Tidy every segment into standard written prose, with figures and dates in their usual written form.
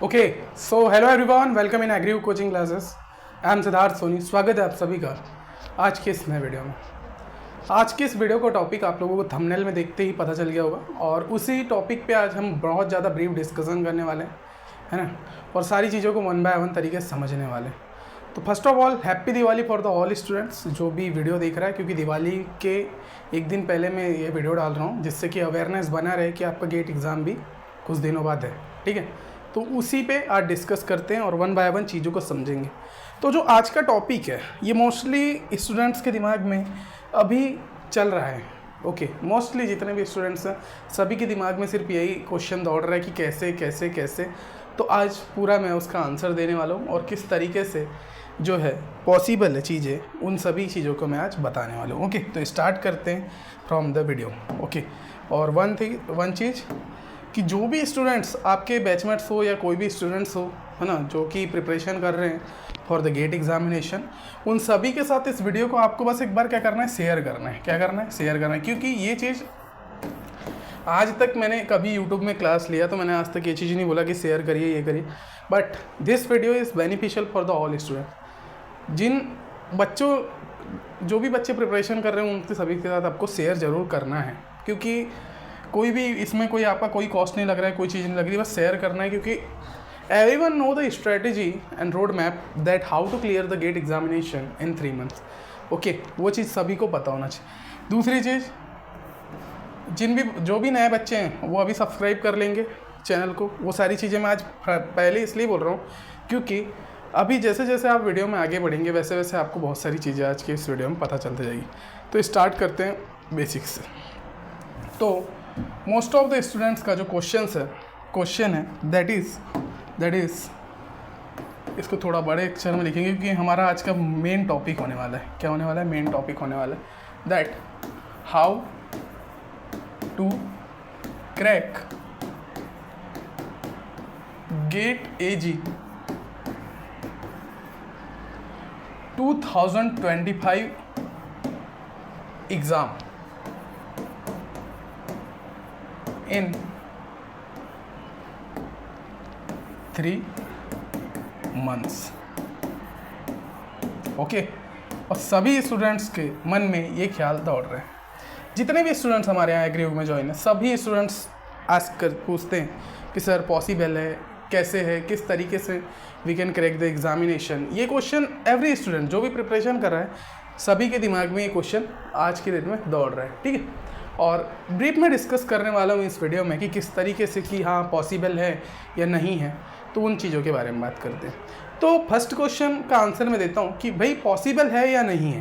Okay, so hello everyone, welcome in agri coaching classes. I am Siddharth Soni. स्वागत है आप सभी का आज के इस नए वीडियो में। आज के इस वीडियो का टॉपिक आप लोगों को थंबनेल में देखते ही पता चल गया होगा, और उसी टॉपिक पे आज हम बहुत ज़्यादा ब्रीफ डिस्कशन करने वाले हैं, है ना, और सारी चीज़ों को वन बाय वन तरीके से समझने वाले हैं। तो first of all happy Diwali for the all students जो भी वीडियो देख रहा है, क्योंकि दिवाली के एक दिन पहले मैं ये वीडियो डाल रहा हूँ जिससे कि अवेयरनेस बना रहे कि आपका गेट एग्ज़ाम भी कुछ दिनों बाद है। ठीक है, तो उसी पे आज डिस्कस करते हैं और वन बाय वन चीज़ों को समझेंगे। तो जो आज का टॉपिक है ये मोस्टली स्टूडेंट्स के दिमाग में अभी चल रहा है। ओके, मोस्टली जितने भी स्टूडेंट्स हैं सभी के दिमाग में सिर्फ यही क्वेश्चन दौड़ रहा है कि कैसे कैसे कैसे। तो आज पूरा मैं उसका आंसर देने वाला हूँ और किस तरीके से जो है पॉसिबल है चीज़ें, उन सभी चीज़ों को मैं आज बताने वाला हूँ। ओके, तो स्टार्ट करते हैं फ्रॉम द वीडियो। ओके, और वन चीज़ कि जो भी स्टूडेंट्स आपके बैचमेट्स हो या कोई भी स्टूडेंट्स हो, है ना, जो कि प्रिपरेशन कर रहे हैं फॉर द गेट एग्जामिनेशन, उन सभी के साथ इस वीडियो को आपको बस एक बार क्या करना है, शेयर करना है। क्या करना है? शेयर करना है। क्योंकि ये चीज़ आज तक मैंने कभी यूट्यूब में क्लास लिया तो मैंने आज तक ये चीज़ नहीं बोला कि शेयर करिए, ये करिए, but this video is beneficial for the all student. जिन बच्चों जो भी बच्चे प्रिपरेशन कर रहे हैं उनके सभी के साथ आपको शेयर ज़रूर करना है, क्योंकि कोई भी इसमें कोई आपका कोई कॉस्ट नहीं लग रहा है, कोई चीज़ नहीं लग रही, बस शेयर करना है। क्योंकि everyone know the strategy and road map that how to clear the GATE examination in 3 months. Okay, वो चीज़ सभी को पता होना चाहिए। दूसरी चीज़, जो भी नए बच्चे हैं वो अभी सब्सक्राइब कर लेंगे चैनल को। वो सारी चीज़ें मैं आज पहले इसलिए बोल रहा हूँ क्योंकि अभी जैसे जैसे आप वीडियो में आगे बढ़ेंगे वैसे वैसे आपको बहुत सारी चीज़ें आज के इस वीडियो में पता चलती जाएगी। तो स्टार्ट करते हैं बेसिक्स से। तो मोस्ट ऑफ द स्टूडेंट्स का जो क्वेश्चन है दैट इज़ इसको थोड़ा बड़े अक्षर में लिखेंगे क्योंकि हमारा आज का मेन टॉपिक होने वाला है। क्या होने वाला है? मेन टॉपिक होने वाला है that how to crack GATE AG 2025 exam in 3 months. Okay, और सभी स्टूडेंट्स के मन में ये ख्याल दौड़ रहे हैं। जितने भी स्टूडेंट्स हमारे यहाँ एग्री में ज्वाइन है, सभी स्टूडेंट्स आस्क कर पूछते हैं कि सर पॉसिबल है, कैसे है, किस तरीके से we can crack the examination. ये क्वेश्चन एवरी स्टूडेंट जो भी प्रिपरेशन कर रहा है सभी के दिमाग में ये क्वेश्चन आज के दिन में दौड़ रहा है। ठीक है, और ब्रीफ में डिस्कस करने वाला हूँ इस वीडियो में कि किस तरीके से कि हाँ पॉसिबल है या नहीं है, तो उन चीज़ों के बारे में बात करते हैं। तो फर्स्ट क्वेश्चन का आंसर मैं देता हूँ कि भाई पॉसिबल है या नहीं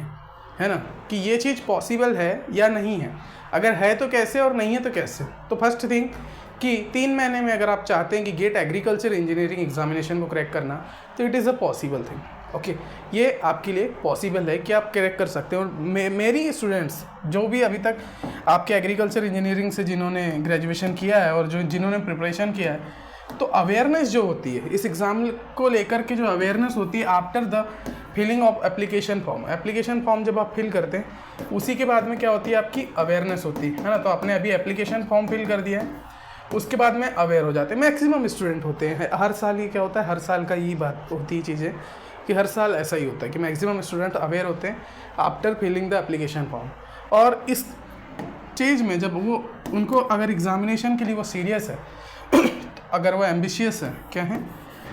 है ना, कि ये चीज़ पॉसिबल है या नहीं है। अगर है तो कैसे और नहीं है तो कैसे। तो फर्स्ट थिंग कि 3 महीने में अगर आप चाहते हैं कि गेट एग्रीकल्चर इंजीनियरिंग एग्जामिनेशन को क्रैक करना, तो it is a possible thing. Okay, ये आपके लिए पॉसिबल है कि आप क्रैक कर सकते हो। और मेरी स्टूडेंट्स जो भी अभी तक आपके एग्रीकल्चर इंजीनियरिंग से जिन्होंने ग्रेजुएशन किया है और जिन्होंने प्रिपरेशन किया है, तो अवेयरनेस जो होती है इस एग्ज़ाम को लेकर के, जो अवेयरनेस होती है after the filling of application form जब आप फिल करते हैं उसी के बाद में क्या होती है, आपकी अवेयरनेस होती है ना। तो आपने अभी एप्लीकेशन फॉर्म फिल कर दिया है, उसके बाद में अवेयर हो जाते हैं। मैक्सिमम स्टूडेंट होते हैं, हर साल ये क्या होता है, हर साल का यही बात होती है चीज़ें कि हर साल ऐसा ही होता है कि मैक्सिमम स्टूडेंट अवेयर होते हैं after filling the application form. और इस चीज़ में जब वो उनको अगर एग्जामिनेशन के लिए वो सीरियस है अगर वो एम्बिशियस है, क्या है,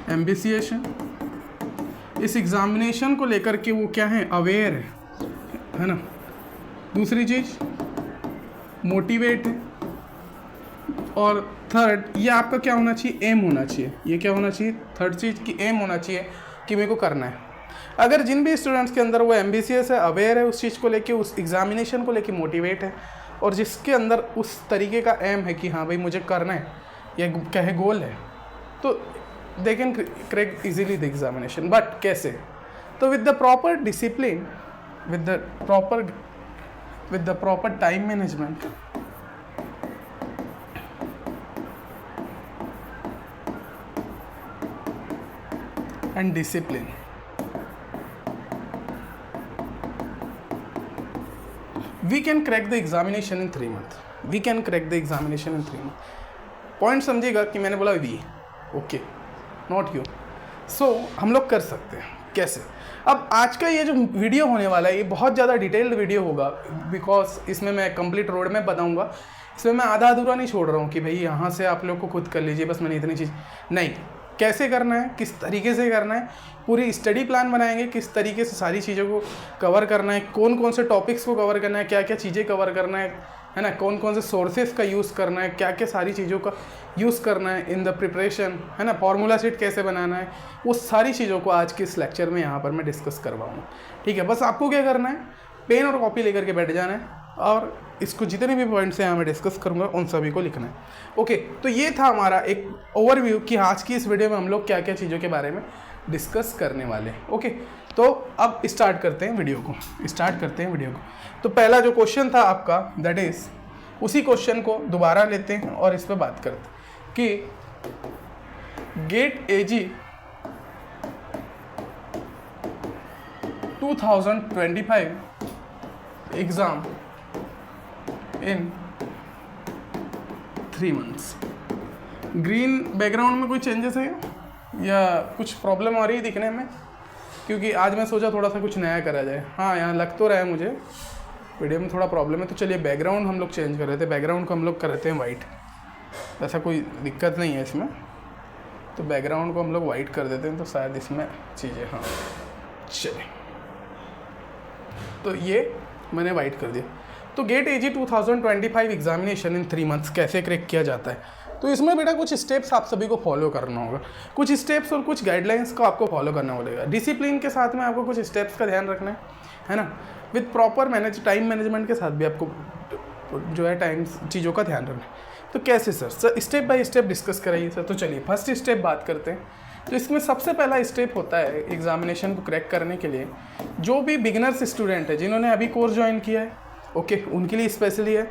एम्बिशियस है, इस एग्जामिनेशन को लेकर के वो क्या है, अवेयर है ना। दूसरी चीज़ मोटिवेट है, और थर्ड ये आपका क्या होना चाहिए, एम होना चाहिए। ये क्या होना चाहिए, थर्ड चीज़ की एम होना चाहिए कि मेरे को करना है। अगर जिन भी स्टूडेंट्स के अंदर वो एम्बिशियस है, अवेयर है उस चीज़ को लेके, उस एग्जामिनेशन को लेके मोटिवेट है, और जिसके अंदर उस तरीके का एम है कि हाँ भाई मुझे करना है, ये क्या है, गोल है, तो they can crack easily the examination. But कैसे? तो with the proper discipline, with the proper time management, and discipline, we can crack the examination in 3 months. Point समझिएगा कि मैंने बोला we. Okay, not you. So हम लोग कर सकते हैं कैसे। अब आज का ये जो वीडियो होने वाला है ये बहुत ज़्यादा डिटेल्ड वीडियो होगा, बिकॉज इसमें मैं कंप्लीट रोड मैप बताऊंगा। इसमें मैं आधा अधूरा नहीं छोड़ रहा हूँ कि भाई यहाँ से आप लोग को खुद कर लीजिए बस मैंने इतनी चीज़, नहीं, कैसे करना है, किस तरीके से करना है, पूरी स्टडी प्लान बनाएंगे, किस तरीके से सारी चीज़ों को कवर करना है, कौन कौन से टॉपिक्स को कवर करना है, क्या क्या चीज़ें कवर करना है ना, कौन कौन से सोर्सेज का यूज़ करना है, क्या क्या सारी चीज़ों का यूज़ करना है इन द प्रिपरेशन, है ना, फार्मूला शीट कैसे बनाना है, वो सारी चीज़ों को आज के इस लेक्चर में यहाँ पर मैं डिस्कस करवाऊँगा। ठीक है, बस आपको क्या करना है, पेन और कॉपी लेकर के बैठ जाना है और इसको जितने भी पॉइंट्स हैं यहाँ मैं डिस्कस करूँगा उन सभी को लिखना है। ओके, तो ये था हमारा एक ओवरव्यू कि आज की इस वीडियो में हम लोग क्या क्या चीज़ों के बारे में डिस्कस करने वाले हैं। ओके, तो अब स्टार्ट करते हैं वीडियो को। तो पहला जो क्वेश्चन था आपका, दैट इज़ उसी क्वेश्चन को दोबारा लेते हैं और इस पर बात करते हैं कि GATE AG 2025 exam in 3 months। Green background में कोई चेंजेस है या कुछ प्रॉब्लम आ रही है दिखने में? क्योंकि आज मैं सोचा थोड़ा सा कुछ नया करा जाए। हाँ, यहाँ लग तो रहा है मुझे वीडियो में थोड़ा प्रॉब्लम है, तो चलिए बैकग्राउंड हम लोग चेंज कर रहे थे, बैकग्राउंड को हम लोग कर रहे थे वाइट, ऐसा कोई दिक्कत नहीं है इसमें, तो बैकग्राउंड को हम लोग वाइट कर देते हैं तो शायद इसमें चीज़ें, हाँ चलिए, तो ये मैंने वाइट कर दिया। तो GATE AG 2025 examination in 3 months कैसे क्रैक किया जाता है, तो इसमें बेटा कुछ स्टेप्स आप सभी को फॉलो करना होगा, कुछ स्टेप्स और कुछ गाइडलाइंस को आपको फॉलो करना पड़ेगा। डिसिप्लिन के साथ में आपको कुछ स्टेप्स का ध्यान रखना है ना, विद प्रॉपर टाइम मैनेजमेंट के साथ भी आपको जो है टाइम चीज़ों का ध्यान रखना है। तो कैसे sir step by step discuss कराइए सर। तो चलिए फर्स्ट स्टेप बात करते हैं। तो इसमें सबसे पहला स्टेप होता है एग्जामिनेशन को क्रैक करने के लिए, जो भी बिगिनर्स स्टूडेंट है जिन्होंने अभी कोर्स ज्वाइन किया है, ओके, उनके लिए स्पेशली है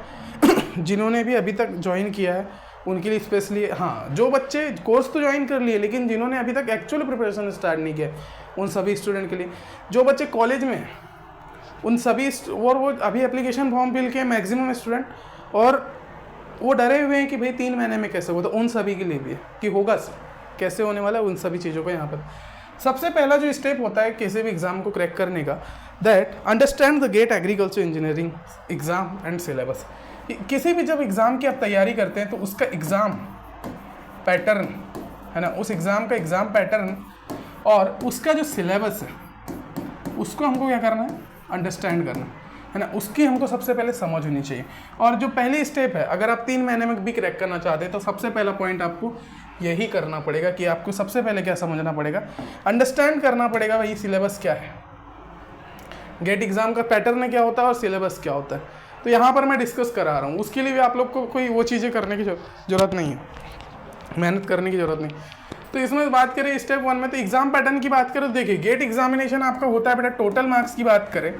जिन्होंने भी अभी तक ज्वाइन किया है उनके लिए स्पेशली है। हाँ, जो बच्चे कोर्स तो ज्वाइन कर लिए लेकिन जिन्होंने अभी तक एक्चुअल प्रिपरेशन स्टार्ट नहीं किया उन सभी स्टूडेंट के लिए, जो बच्चे कॉलेज में हैं उन सभी, और वो अभी एप्लीकेशन फॉर्म फिल किए मैक्सिमम स्टूडेंट और वो डरे हुए हैं कि भाई 3 महीने में कैसे होगा, तो उन सभी के लिए भी है कि होगा कैसे होने वाला है, उन सभी चीज़ों को यहाँ पर सबसे पहला जो स्टेप होता है किसी भी एग्ज़ाम को क्रैक करने का, that understand the GATE agriculture engineering exam and syllabus. किसी भी जब एग्ज़ाम की आप तैयारी करते हैं तो उसका एग्ज़ाम पैटर्न है ना, उस एग्ज़ाम का एग्ज़ाम पैटर्न और उसका जो सिलेबस है उसको हमको क्या करना है, अंडरस्टैंड करना है ना, उसकी हमको सबसे पहले समझ होनी चाहिए। और जो पहली स्टेप है, अगर आप 3 महीने में भी क्रैक करना चाहते हैं तो सबसे पहला पॉइंट आपको यही करना पड़ेगा कि आपको सबसे पहले क्या समझना पड़ेगा, अंडरस्टैंड करना पड़ेगा भाई सिलेबस क्या है, गेट एग्ज़ाम का पैटर्न क्या होता है और सिलेबस क्या होता है। तो यहाँ पर मैं डिस्कस करा रहा हूँ, उसके लिए भी आप लोग को कोई वो चीज़ें करने की ज़रूरत नहीं है, मेहनत करने की ज़रूरत नहीं। तो इसमें बात करें स्टेप 1 में, तो एग्ज़ाम पैटर्न की बात करें तो देखिए गेट एग्जामिनेशन आपका होता है बेटा, टोटल मार्क्स की बात करें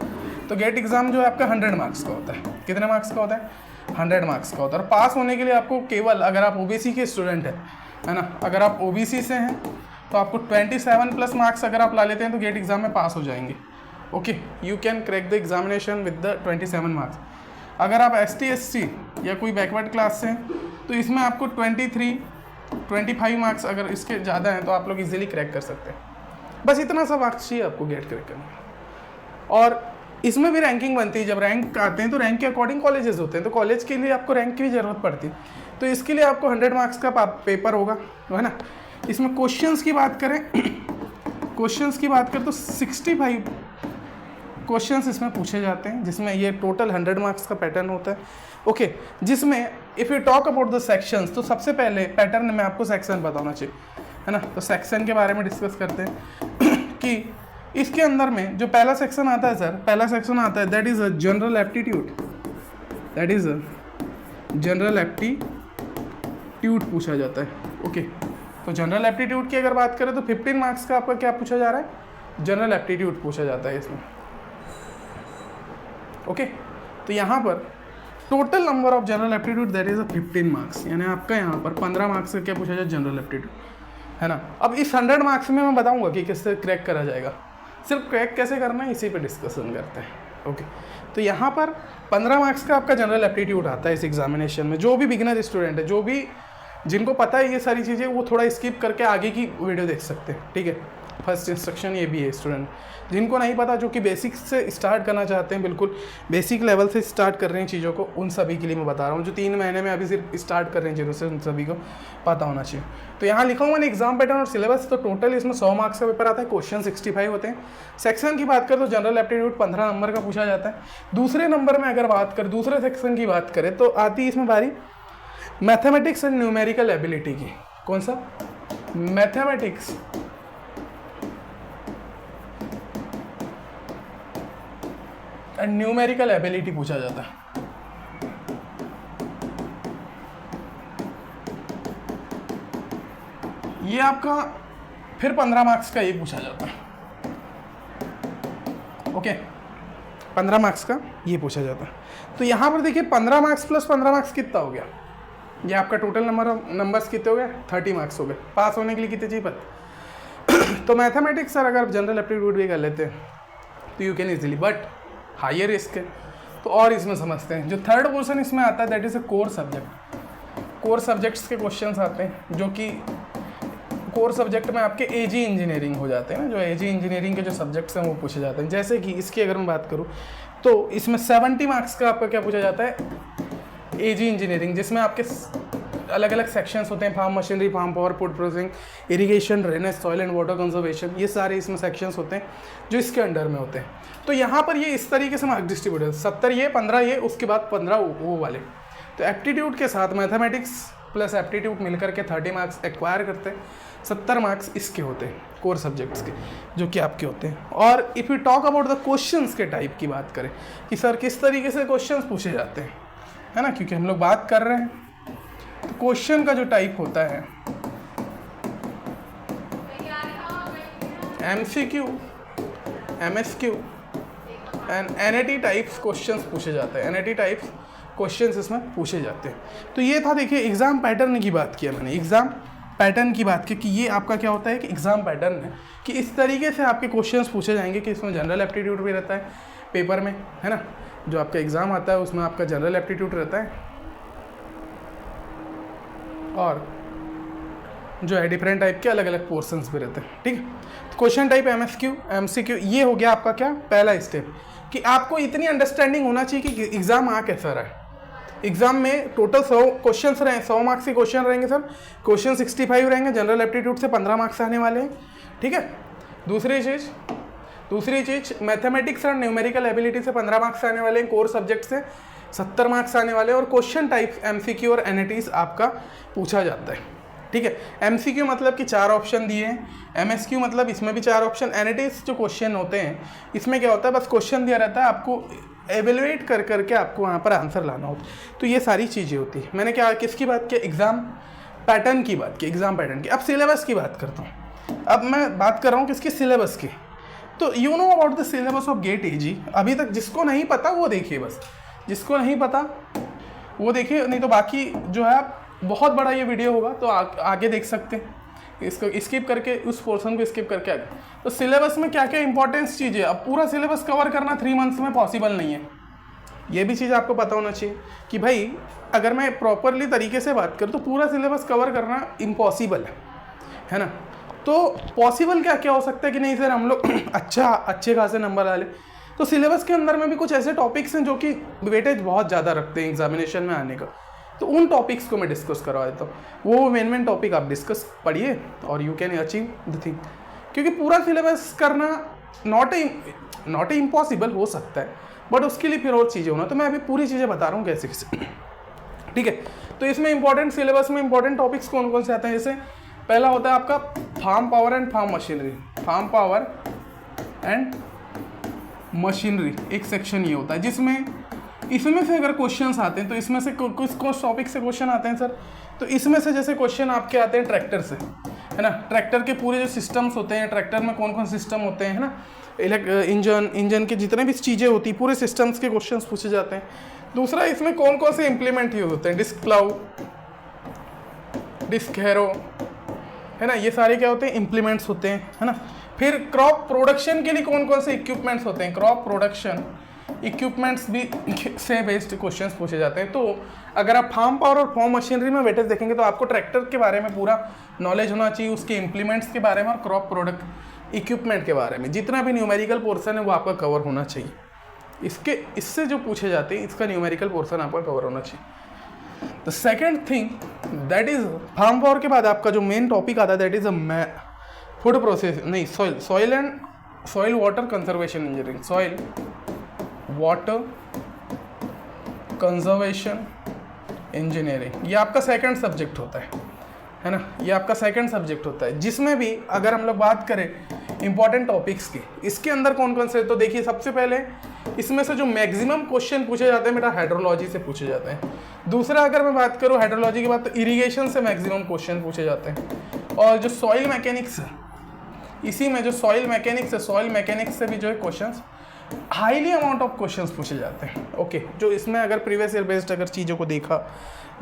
तो गेट एग्ज़ाम जो है आपका 100 मार्क्स का होता है। कितने मार्क्स का होता है? 100 मार्क्स का होता है। और पास होने के लिए आपको केवल, अगर आप ओबीसी के स्टूडेंट है ना, अगर आप ओबीसी से हैं तो आपको 27+ मार्क्स अगर आप ला लेते हैं तो गेट एग्ज़ाम में पास हो जाएंगे। Okay, you can crack the examination with the 27 marks. अगर आप ST SC या कोई बैकवर्ड क्लास से हैं तो इसमें आपको 25 मार्क्स अगर इसके ज़्यादा हैं तो आप लोग इजीली क्रैक कर सकते हैं। बस इतना सा मार्क्स चाहिए आपको गेट क्रैक करने में। और इसमें भी रैंकिंग बनती है, जब रैंक आते हैं तो रैंक के अकॉर्डिंग कॉलेजेस होते हैं, तो कॉलेज के लिए आपको रैंक की भी ज़रूरत पड़ती है, तो इसके लिए आपको 100 मार्क्स का पेपर होगा, है ना। इसमें क्वेश्चंस की बात करें तो 65 क्वेश्चंस इसमें पूछे जाते हैं, जिसमें ये टोटल 100 मार्क्स का पैटर्न होता है। ओके, जिसमें if you talk about the sections, तो सबसे पहले पैटर्न में आपको सेक्शन बताना चाहिए, है ना। तो सेक्शन के बारे में डिस्कस करते हैं कि इसके अंदर में जो पहला सेक्शन आता है सर, पहला सेक्शन आता है that is a general aptitude, that is a general aptitude पूछा जाता है। ओके, तो जनरल एप्टीट्यूड की अगर बात करें तो 15 मार्क्स का आपका क्या पूछा जा रहा है, जनरल एप्टीट्यूड पूछा जाता है इसमें। ओके, तो यहाँ पर total number of general aptitude that is 15 marks, यानी आपका यहाँ पर 15 मार्क्स का क्या पूछा जाए, जनरल एप्टीट्यूड, है ना। अब इस 100 मार्क्स में मैं बताऊँगा कि किससे क्रैक करा जाएगा, सिर्फ क्रैक कैसे करना है इसी पे डिस्कशन करते हैं। ओके, तो यहाँ पर 15 मार्क्स का आपका जनरल एप्टीट्यूड आता है इस एग्जामिनेशन में। जो भी बिगिनर स्टूडेंट है, जो भी जिनको पता है ये सारी चीज़ें वो थोड़ा स्किप करके आगे की वीडियो देख सकते हैं, ठीक है। फर्स्ट इंस्ट्रक्शन ये भी है स्टूडेंट, जिनको नहीं पता, जो कि बेसिक से स्टार्ट करना चाहते हैं, बिल्कुल बेसिक लेवल से स्टार्ट कर रहे हैं चीज़ों को, उन सभी के लिए मैं बता रहा हूँ। जो 3 महीने में अभी सिर्फ स्टार्ट कर रहे हैं जीरो से, उन सभी को पता होना चाहिए। तो यहाँ लिखा हुआ मैंने एग्जाम पैटर्न और सिलेबस। तो टोटल इसमें 100 मार्क्स का पेपर आता है, क्वेश्चन 65 होते हैं। सेक्शन की बात करें तो जनरल एप्टीट्यूड 15 नंबर का पूछा जाता है। दूसरे नंबर में अगर बात करें, दूसरे सेक्शन की बात करें तो आती है इसमें बारी मैथमेटिक्स एंड न्यूमेरिकल एबिलिटी की। कौन सा? मैथमेटिक्स एंड न्यूमेरिकल एबिलिटी पूछा जाता है। ये आपका फिर 15 मार्क्स का ये पूछा जाता है। ओके, 15 मार्क्स का ये पूछा जाता है। तो यहाँ पर देखिए 15 मार्क्स प्लस 15 मार्क्स कितना हो गया? ये आपका टोटल नंबर्स कितने हो गए? 30 मार्क्स हो गए। पास होने के लिए कितने चाहिए पता? तो मैथमेटिक्स सर अगर आप जनरल एप्टीट्यूड भी कर लेते हैं तो you can easily, but higher risk है तो और इसमें समझते हैं। जो थर्ड पोर्शन इसमें आता है that is a core subject. Core subjects के क्वेश्चंस आते हैं, जो कि कोर सब्जेक्ट में आपके एजी इंजीनियरिंग हो जाते हैं ना, जो एजी इंजीनियरिंग के जो सब्जेक्ट्स हैं वो पूछे जाते हैं। जैसे कि इसकी अगर मैं बात करूँ तो इसमें 70 मार्क्स का आपका क्या पूछा जाता है? एजी इंजीनियरिंग, जिसमें आपके अलग अलग सेक्शंस होते हैं, farm machinery, farm power, food processing, irrigation, drainage, soil and water conservation, ये सारे इसमें सेक्शंस होते हैं जो इसके अंडर में होते हैं। तो यहाँ पर ये इस तरीके से मार्क डिस्ट्रीब्यूट है, 70 ये, 15 ये, उसके बाद 15 वो वाले। तो एप्टीट्यूड के साथ मैथमेटिक्स प्लस एप्टीट्यूड मिलकर के 30 मार्क्स एक्वायर करते हैं, 70 मार्क्स इसके होते हैं कोर सब्जेक्ट्स के, जो कि आपके होते हैं। और if you talk about the questions के टाइप की बात करें कि सर किस तरीके से क्वेश्चंस पूछे जाते हैं, है ना, क्योंकि हम लोग बात कर रहे हैं तो क्वेश्चन का जो टाइप होता है MCQ, MSQ and NAT types questions पूछे जाते हैं। NAT टाइप्स क्वेश्चंस इसमें पूछे जाते हैं। तो ये था, देखिए एग्ज़ाम पैटर्न की बात किया मैंने, एग्ज़ाम पैटर्न की बात की कि ये आपका क्या होता है कि एग्ज़ाम पैटर्न है कि इस तरीके से आपके क्वेश्चंस पूछे जाएंगे कि इसमें जनरल एप्टीट्यूड भी रहता है पेपर में, है ना, जो आपका एग्ज़ाम आता है उसमें आपका जनरल एप्टीट्यूड रहता है और जो है डिफरेंट टाइप के अलग अलग पोर्शंस भी रहते हैं, ठीक है। तो क्वेश्चन टाइप MCQ, ये हो गया आपका क्या पहला स्टेप कि आपको इतनी अंडरस्टैंडिंग होना चाहिए कि एग्ज़ाम आ कैसा रहा है। एग्जाम में टोटल 100 क्वेश्चन रहें, 100 मार्क्स के क्वेश्चन रहेंगे सर, क्वेश्चन 65 रहेंगे, जनरल एप्टीट्यूड से 15 मार्क्स आने वाले हैं, ठीक है। दूसरी चीज़ मैथमेटिक्स और न्यूमेरिकल एबिलिटी से 15 मार्क्स आने वाले हैं, कोर सब्जेक्ट से 70 मार्क्स आने वाले हैं, और क्वेश्चन टाइप MCQ और NATs आपका पूछा जाता है, ठीक है। MCQ मतलब कि 4 ऑप्शन दिए हैं, MSQ मतलब इसमें भी 4 ऑप्शन, NATs जो क्वेश्चन होते हैं इसमें क्या होता है, बस क्वेश्चन दिया रहता है, आपको एवेलुएट कर करके आपको वहाँ पर आंसर लाना होता है। तो ये सारी चीज़ें होती है। मैंने क्या किसकी बात की? एग्ज़ाम पैटर्न की बात की, एग्ज़ाम पैटर्न की। अब सिलेबस की बात करता हूँ। अब मैं बात कर रहा हूँ किसकी? सिलेबस की। तो you know about the syllabus of GATE AG। अभी तक जिसको नहीं पता वो देखिए, बस जिसको नहीं पता वो देखिए, नहीं तो बाकी जो है बहुत बड़ा ये वीडियो होगा तो आगे देख सकते हैं, इसको स्किप करके उस पोर्शन को स्किप करके आगे। तो सिलेबस में क्या क्या इंपॉर्टेंस चीज़ें, अब पूरा सिलेबस कवर करना 3 मंथ्स में पॉसिबल नहीं है, ये भी चीज़ आपको पता होना चाहिए कि भाई अगर मैं प्रॉपरली तरीके से बात करूँ तो पूरा सिलेबस कवर करना इम्पॉसिबल है ना। तो पॉसिबल क्या क्या हो सकता है कि नहीं सर हम लोग अच्छे खासे नंबर ला लें। तो सिलेबस के अंदर में भी कुछ ऐसे टॉपिक्स हैं जो कि वेटेज बहुत ज़्यादा रखते हैं एग्जामिनेशन में आने का, तो उन टॉपिक्स को मैं डिस्कस करवा देता हूँ। वो मेन टॉपिक आप डिस्कस पढ़िए और you can achieve the thing, क्योंकि पूरा सिलेबस करना नॉट इम्पॉसिबल हो सकता है, बट उसके लिए फिर और चीज़ें होना। तो मैं अभी पूरी चीज़ें बता रहा हूँ कैसे कैसे, ठीक है। तो इसमें इंपॉर्टेंट सिलेबस में इंपॉर्टेंट टॉपिक्स कौन कौन से आते हैं? जैसे पहला होता है आपका farm power and farm machinery. Farm power and machinery एक सेक्शन ये होता है, जिसमें इसमें से अगर क्वेश्चंस आते हैं तो इसमें से कुछ टॉपिक से क्वेश्चन आते हैं सर। तो इसमें से जैसे क्वेश्चन आपके आते हैं ट्रैक्टर से, है ना, ट्रैक्टर के पूरे जो सिस्टम्स होते हैं, ट्रैक्टर में कौन कौन सिस्टम होते हैं, है ना, इंजन के जितने भी चीज़ें होती हैं पूरे सिस्टम्स के क्वेश्चंस पूछे जाते हैं। दूसरा इसमें कौन कौन से इम्प्लीमेंट यूज होते हैं, डिस्क प्लाउ, डिस्क हैरो, है ना, ये सारे क्या होते हैं, इम्प्लीमेंट्स होते हैं, है ना। फिर क्रॉप प्रोडक्शन के लिए कौन कौन से इक्विपमेंट्स होते हैं, क्रॉप प्रोडक्शन इक्विपमेंट्स भी से बेस्ड क्वेश्चंस पूछे जाते हैं। तो अगर आप फार्म पावर और फार्म मशीनरी में वेटेज देखेंगे तो आपको ट्रैक्टर के बारे में पूरा नॉलेज होना चाहिए, उसके इम्प्लीमेंट्स के बारे में और क्रॉप प्रोडक्ट इक्विपमेंट के बारे में जितना भी न्यूमेरिकल पोर्सन है वो आपका कवर होना चाहिए। इससे जो पूछे जाते हैं इसका न्यूमेरिकल पोर्सन आपका कवर होना चाहिए। The second thing that is farm power के बाद आपका जो मेन टॉपिक आता है that is a food process नहीं soil water conservation engineering, soil water conservation engineering. ये आपका सेकंड सब्जेक्ट होता है ना, ये आपका सेकंड सब्जेक्ट होता है, जिसमें भी अगर हम लोग बात करें इंपॉर्टेंट टॉपिक्स की, इसके अंदर कौन कौन से, तो देखिए सबसे पहले इसमें से जो मैक्सिमम क्वेश्चन पूछे जाते हैं बेटा हाइड्रोलॉजी से पूछे जाते हैं। दूसरा अगर मैं बात करूँ हाइड्रोलॉजी के बाद तो इरिगेशन से मैक्सिमम क्वेश्चन पूछे जाते हैं। और जो सॉइल मैकेनिक्स है, इसी में जो सॉइल मैकेनिक्स है, सॉइल मैकेनिक्स से भी जो है questions highly amount of questions पूछे जाते हैं। ओके, जो इसमें अगर प्रीवियस ईयर बेस्ड अगर चीज़ों को देखा,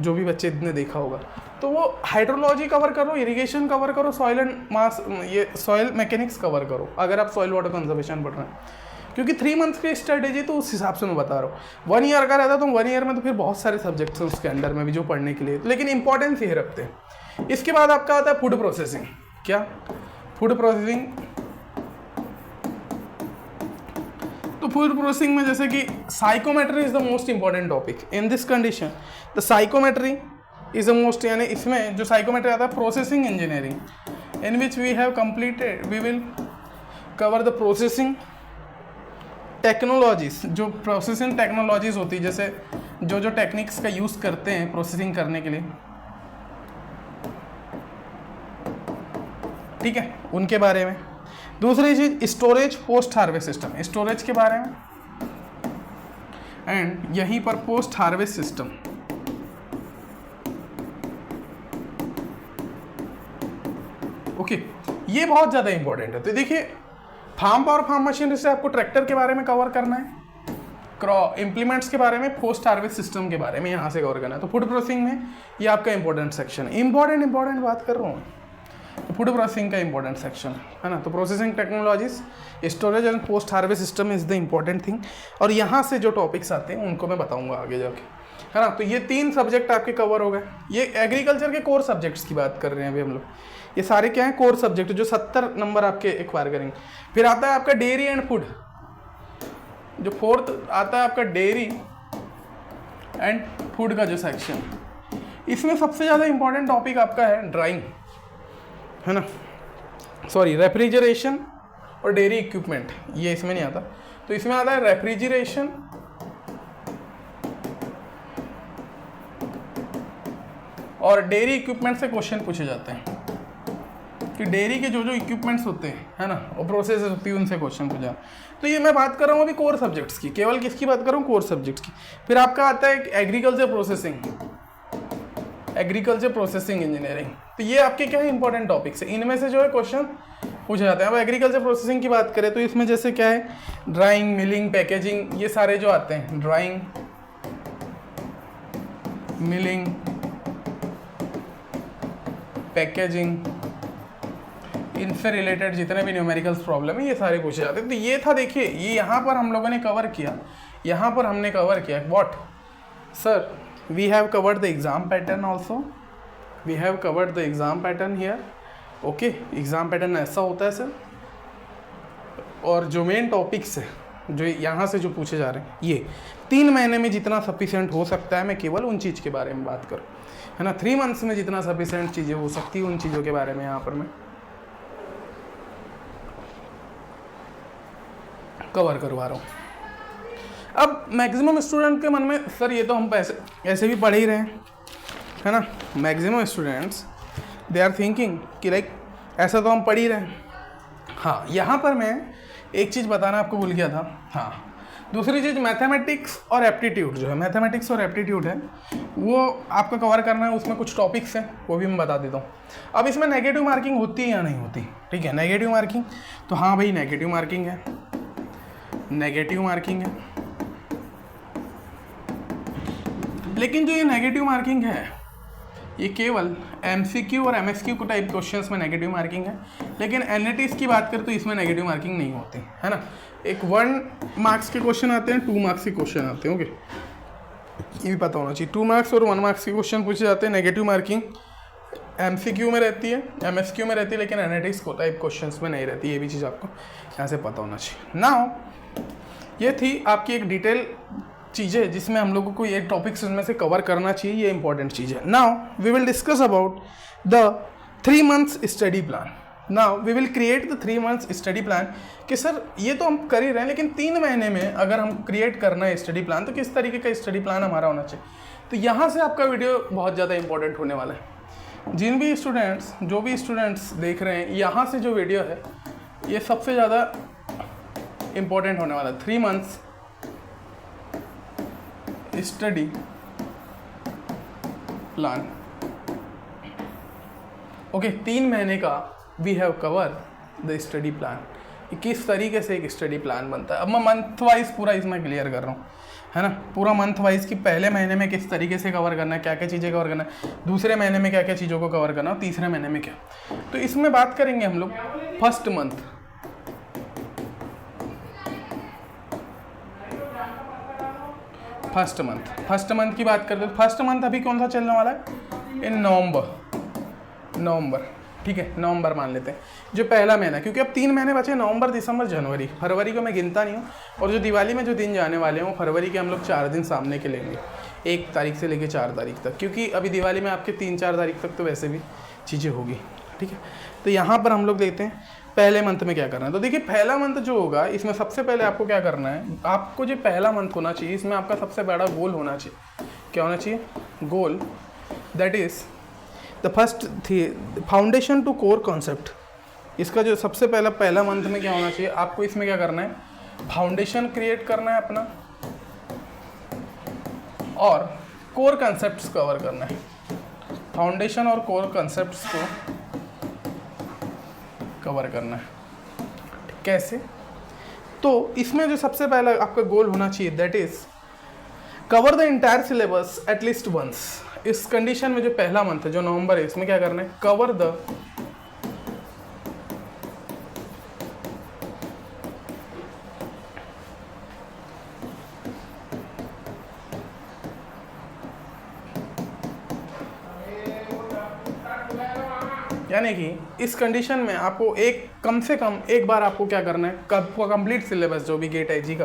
जो भी बच्चे ने देखा होगा, तो वो हाइड्रोलॉजी कवर करो, इरिगेशन कवर करो, सॉइल एंड मास, ये सॉइल मैकेनिक्स कवर करो अगर आप सॉइल वाटर कंजर्वेशन पढ़ रहे हैं। क्योंकि 3 मंथ्स की स्ट्रेटेजी तो उस हिसाब से मैं बता रहा हूँ। 1 ईयर का रहता तो 1 ईयर में तो फिर बहुत सारे सब्जेक्ट्स हैं उसके अंडर में भी जो पढ़ने के लिए, लेकिन इंपॉर्टेंस ये रखते हैं। इसके बाद आपका आता है फूड प्रोसेसिंग। क्या फूड प्रोसेसिंग? तो फूड प्रोसेसिंग में जैसे कि psychrometry is the most important topic in this condition. The psychrometry is the most, यानी इसमें जो साइकोमेट्री आता है processing engineering, in which we have completed, we will cover the processing technologies. जो प्रोसेसिंग टेक्नोलॉजीज होती है, जैसे जो टेक्निक्स का यूज़ करते हैं प्रोसेसिंग करने के लिए, ठीक है, उनके बारे में। दूसरी चीज storage post harvest system, storage के बारे में, एंड यहीं पर पोस्ट हार्वेस्ट सिस्टम। ओके, ये बहुत ज़्यादा इंपॉर्टेंट है। तो देखिए फार्म पावर फार्म मशीनरी से आपको ट्रैक्टर के बारे में कवर करना है, इम्प्लीमेंट्स के बारे में, पोस्ट हार्वेस्ट सिस्टम के बारे में यहाँ से कवर करना है। तो फूड प्रोसेसिंग में ये आपका इंपॉर्टेंट सेक्शन है। इंपॉर्टेंट बात कर रहा हूँ, तो फूड प्रोसेसिंग का इंपॉर्टेंट सेक्शन है ना। तो processing technologies, storage and post harvest system is the important thing. और यहाँ से जो टॉपिक्स आते हैं उनको मैं बताऊंगा आगे जाके, है ना। तो ये 3 सब्जेक्ट आपके कवर हो गए। ये एग्रीकल्चर के कोर सब्जेक्ट्स की बात कर रहे हैं अभी हम लोग। ये सारे क्या हैं? कोर सब्जेक्ट, जो 70 नंबर आपके एक्वायर करेंगे। फिर आता है आपका डेयरी एंड फूड, जो 4th आता है आपका डेयरी एंड फूड का जो सेक्शन। इसमें सबसे ज़्यादा इंपॉर्टेंट टॉपिक आपका है ड्राइंग, है ना, सॉरी रेफ्रिजरेशन और डेयरी इक्विपमेंट, ये इसमें नहीं आता। तो इसमें आता है रेफ्रिजरेशन और डेयरी इक्विपमेंट से क्वेश्चन पूछे जाते हैं कि डेयरी के जो इक्विपमेंट्स होते हैं, है ना, और प्रोसेस होती है, उनसे क्वेश्चन पूछा। तो ये मैं बात कर रहा हूँ अभी कोर सब्जेक्ट्स की, केवल किसकी बात कर रहा हूँ? कोर सब्जेक्ट्स की। फिर आपका आता है एग्रीकल्चर प्रोसेसिंग इंजीनियरिंग। तो ये आपके क्या है? इंपॉर्टेंट टॉपिक्स है, इनमें से जो है क्वेश्चन पूछे जाते हैं। अब एग्रीकल्चर प्रोसेसिंग की बात करें तो इसमें जैसे क्या है, ड्राइंग, मिलिंग, पैकेजिंग, ये सारे जो आते हैं, ड्राइंग, मिलिंग, पैकेजिंग, इनसे रिलेटेड जितने भी न्यूमेरिकल्स प्रॉब्लम है ये सारे पूछे जाते हैं। तो ये था, देखिए ये यहाँ पर हम लोगों ने कवर किया, यहाँ पर हमने कवर किया what sir, we have covered the exam pattern also, we have covered the exam pattern here. Okay, exam pattern ऐसा होता है सर, और जो मेन टॉपिक्स है जो यहाँ से जो पूछे जा रहे हैं, ये 3 महीने में जितना सफिशिएंट हो सकता है, मैं केवल उन चीज़ के बारे में बात करूँ, है ना। 3 मंथ्स में जितना सफिशिएंट चीज़ें हो सकती है उन चीज़ों के बारे में यहाँ पर मैं कवर करवा रहा हूँ। अब मैक्सिमम स्टूडेंट के मन में, सर ये तो हम ऐसे भी पढ़ ही रहे हैं, है ना। Maximum students they are thinking कि लाइक ऐसा तो हम पढ़ ही रहे हैं। हाँ, यहाँ पर मैं एक चीज़ बताना आपको भूल गया था। हाँ, दूसरी चीज़ मैथमेटिक्स और एप्टीट्यूड, जो है मैथमेटिक्स और एप्टीट्यूड है वो आपका कवर करना है। उसमें कुछ टॉपिक्स हैं वो भी मैं बता देता हूँ। अब इसमें नेगेटिव मार्किंग होती है या नहीं होती? ठीक है, नेगेटिव मार्किंग, तो हाँ भाई नेगेटिव मार्किंग है, नेगेटिव मार्किंग है। लेकिन जो ये नेगेटिव मार्किंग है ये केवल MCQ और MSQ को टाइप क्वेश्चंस में नेगेटिव मार्किंग है, लेकिन NATs की बात करें तो इसमें नेगेटिव मार्किंग नहीं होती है ना। एक 1 मार्क्स के क्वेश्चन आते हैं, 2 मार्क्स के क्वेश्चन आते हैं। ओके, ये भी पता होना चाहिए। 2 मार्क्स और 1 मार्क्स के क्वेश्चन पूछे जाते हैं, नेगेटिव मार्किंग MCQ में रहती है, MSQ में रहती है, लेकिन NATs को टाइप क्वेश्चंस में नहीं रहती। ये भी चीज़ आपको यहाँ से पता होना चाहिए। नाउ ये थी आपकी एक डिटेल चीज़ें जिसमें हम लोगों को ये टॉपिक्स उनमें से कवर करना चाहिए, ये इंपॉर्टेंट चीज़ है। Now we will discuss about the 3 months study plan. Now we will create the 3 months study plan कि सर ये तो हम कर ही रहे हैं, लेकिन 3 महीने में अगर हम क्रिएट करना है स्टडी प्लान तो किस तरीके का स्टडी प्लान हमारा होना चाहिए। तो यहाँ से आपका वीडियो बहुत ज़्यादा इंपॉर्टेंट होने वाला है। जो भी स्टूडेंट्स देख रहे हैं, यहाँ से जो वीडियो है ये सबसे ज़्यादा इंपॉर्टेंट होने वाला है। 3 months स्टडी प्लान। ओके, 3 महीने का we have cover the study plan. किस तरीके से एक स्टडी प्लान बनता है। अब मैं मंथ वाइज पूरा इसमें क्लियर कर रहा हूँ, है ना। पूरा मंथ वाइज कि पहले महीने में किस तरीके से कवर करना है, क्या क्या चीज़ें कवर करना है, दूसरे महीने में क्या क्या चीज़ों को कवर करना है, तीसरे महीने में क्या। तो इसमें बात करेंगे हम लोग फर्स्ट मंथ। फर्स्ट मंथ की बात करते हैं। फर्स्ट मंथ अभी कौन सा चलने वाला है, इन नवंबर, ठीक है, नवंबर मान लेते हैं जो पहला महीना, क्योंकि अब 3 महीने बचे, नवंबर, दिसंबर, जनवरी। फरवरी को मैं गिनता नहीं हूँ, और जो दिवाली में जो दिन जाने वाले हैं वो फरवरी के हम लोग 4 दिन सामने के लेंगे, 1 तारीख से लेकर 4 तारीख तक, क्योंकि अभी दिवाली में आपके 3-4 तारीख तक तो वैसे भी चीज़ें होगी, ठीक है। तो यहाँ पर हम लोग देखते हैं पहले मंथ में क्या करना है। तो देखिए पहला मंथ जो होगा इसमें सबसे पहले आपको क्या करना है, आपको जो पहला मंथ होना चाहिए इसमें आपका सबसे बड़ा गोल होना चाहिए। क्या होना चाहिए, गोल, दैट इज़ द फर्स्ट थी फाउंडेशन टू कोर कॉन्सेप्ट। इसका जो सबसे पहला मंथ में क्या होना चाहिए, आपको इसमें क्या करना है, फाउंडेशन क्रिएट करना है अपना, और कोर कॉन्सेप्ट्स कवर करना है। फाउंडेशन और कोर कॉन्सेप्ट्स को कवर करना है। कैसे, तो इसमें जो सबसे पहला आपका गोल होना चाहिए that is cover the entire syllabus at least once. इस कंडीशन में जो पहला मंथ है जो नवंबर है, इसमें क्या करना है, कवर द यानी कि इस कंडीशन में आपको कम से कम एक बार आपको क्या करना है, कंप्लीट सिलेबस जो भी गेट IG का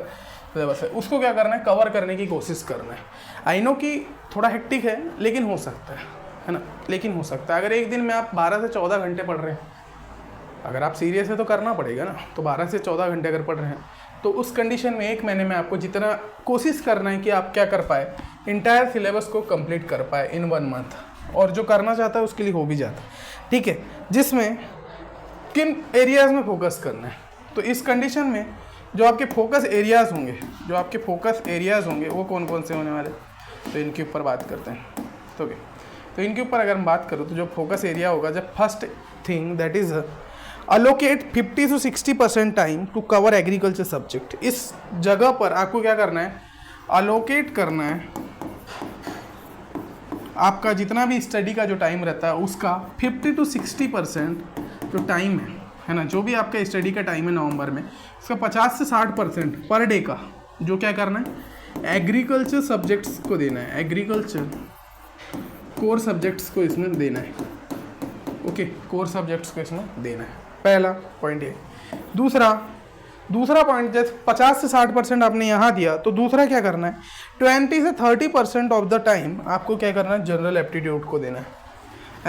सिलेबस है उसको क्या करना है, कवर करने की कोशिश करना है। आई नो कि थोड़ा हेक्टिक है, लेकिन हो सकता है ना, लेकिन हो सकता है। अगर एक दिन में आप 12 से 14 घंटे पढ़ रहे हैं, अगर आप सीरियस है तो करना पड़ेगा ना, तो 12 से 14 घंटे अगर पढ़ रहे हैं तो उस कंडीशन में 1 महीने में आपको जितना कोशिश करना है कि आप क्या कर पाए, इंटायर सिलेबस को कंप्लीट कर पाए इन 1 मंथ, और जो करना चाहता है उसके लिए हो भी जाता है, ठीक है। जिसमें किन एरियाज़ में फोकस करना है, तो इस कंडीशन में जो आपके फोकस एरियाज़ होंगे वो कौन कौन से होने वाले, तो इनके ऊपर बात करते हैं। तो इनके ऊपर अगर हम बात करूँ तो जो फोकस एरिया होगा, जब first thing that is allocate 50 to 60% time to cover agriculture subject. इस जगह पर आपको क्या करना है, अलोकेट करना है आपका जितना भी स्टडी का जो टाइम रहता है उसका 50 to 60% जो टाइम है ना, जो भी आपका स्टडी का टाइम है नवंबर में, उसका 50 से 60% पर डे का जो क्या करना है, एग्रीकल्चर सब्जेक्ट्स को देना है, एग्रीकल्चर कोर सब्जेक्ट्स को इसमें देना है। ओके, कोर सब्जेक्ट्स को इसमें देना है, पहला पॉइंट है। दूसरा पॉइंट, जैसे 50 से 60% आपने यहाँ दिया, तो दूसरा क्या करना है, 20 से 30% ऑफ द टाइम आपको क्या करना है, जनरल एप्टीट्यूड को देना है,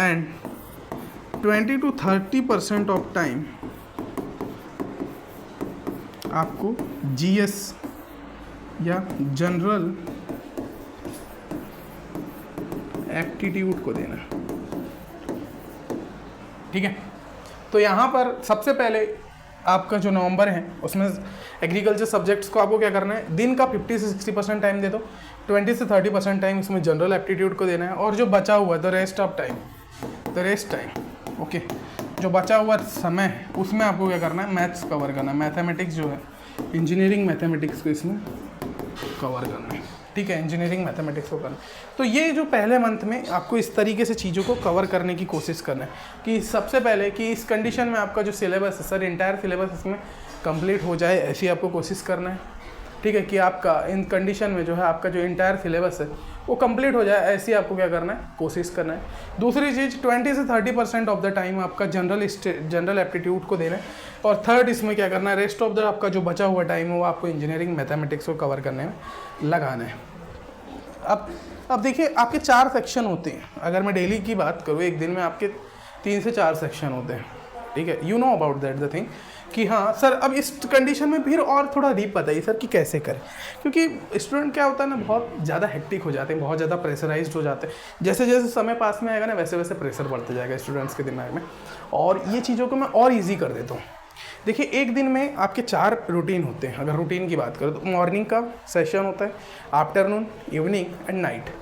एंड 20 to 30% ऑफ टाइम आपको GS या जनरल एप्टीट्यूड को देना है, ठीक है। तो यहाँ पर सबसे पहले आपका जो नवंबर है उसमें एग्रीकल्चर सब्जेक्ट्स को आपको क्या करना है, दिन का 50 से 60% टाइम दे दो, 20 से 30% टाइम इसमें जनरल एप्टीट्यूड को देना है, और जो बचा हुआ द रेस्ट टाइम, ओके, जो बचा हुआ समय है उसमें आपको क्या करना है, मैथ्स कवर करना है, मैथमेटिक्स जो है, इंजीनियरिंग मैथमेटिक्स को इसमें कवर करना है। ठीक है, इंजीनियरिंग मैथमेटिक्स को करना। तो ये जो पहले मंथ में आपको इस तरीके से चीज़ों को कवर करने की कोशिश करना है कि सबसे पहले कि इस कंडीशन में आपका जो सिलेबस है सर, इंटायर सिलेबस इसमें कंप्लीट हो जाए, ऐसी आपको कोशिश करना है। ठीक है, कि आपका इन कंडीशन में जो है आपका जो इंटायर सिलेबस है वो कंप्लीट हो जाए, ऐसी आपको क्या करना है, कोशिश करना है। दूसरी चीज़ 20 से 30% ऑफ द टाइम आपका जनरल एप्टीट्यूड को देना है, और थर्ड इसमें क्या करना है, रेस्ट ऑफ द आपका जो बचा हुआ टाइम है वो आपको इंजीनियरिंग मैथमेटिक्स को कवर करने में लगाना है। अब देखिए आपके 4 सेक्शन होते हैं। अगर मैं डेली की बात करूँ, एक दिन में आपके 3 से 4 सेक्शन होते हैं। ठीक है, you know about that the thing कि हाँ सर, अब इस कंडीशन में फिर और थोड़ा डीप बताइए सर कि कैसे करें, क्योंकि स्टूडेंट क्या होता है ना, बहुत ज़्यादा हेक्टिक हो जाते हैं, बहुत ज़्यादा प्रेशराइज्ड हो जाते हैं। जैसे जैसे समय पास में आएगा ना, वैसे वैसे प्रेशर बढ़ता जाएगा स्टूडेंट्स के दिमाग में, और ये चीज़ों को मैं और ईजी कर देता हूँ। देखिए, एक दिन में आपके 4 रूटीन होते हैं। अगर रूटीन की बात करें तो मॉर्निंग का सेशन होता है, आफ्टरनून, इवनिंग एंड नाइट।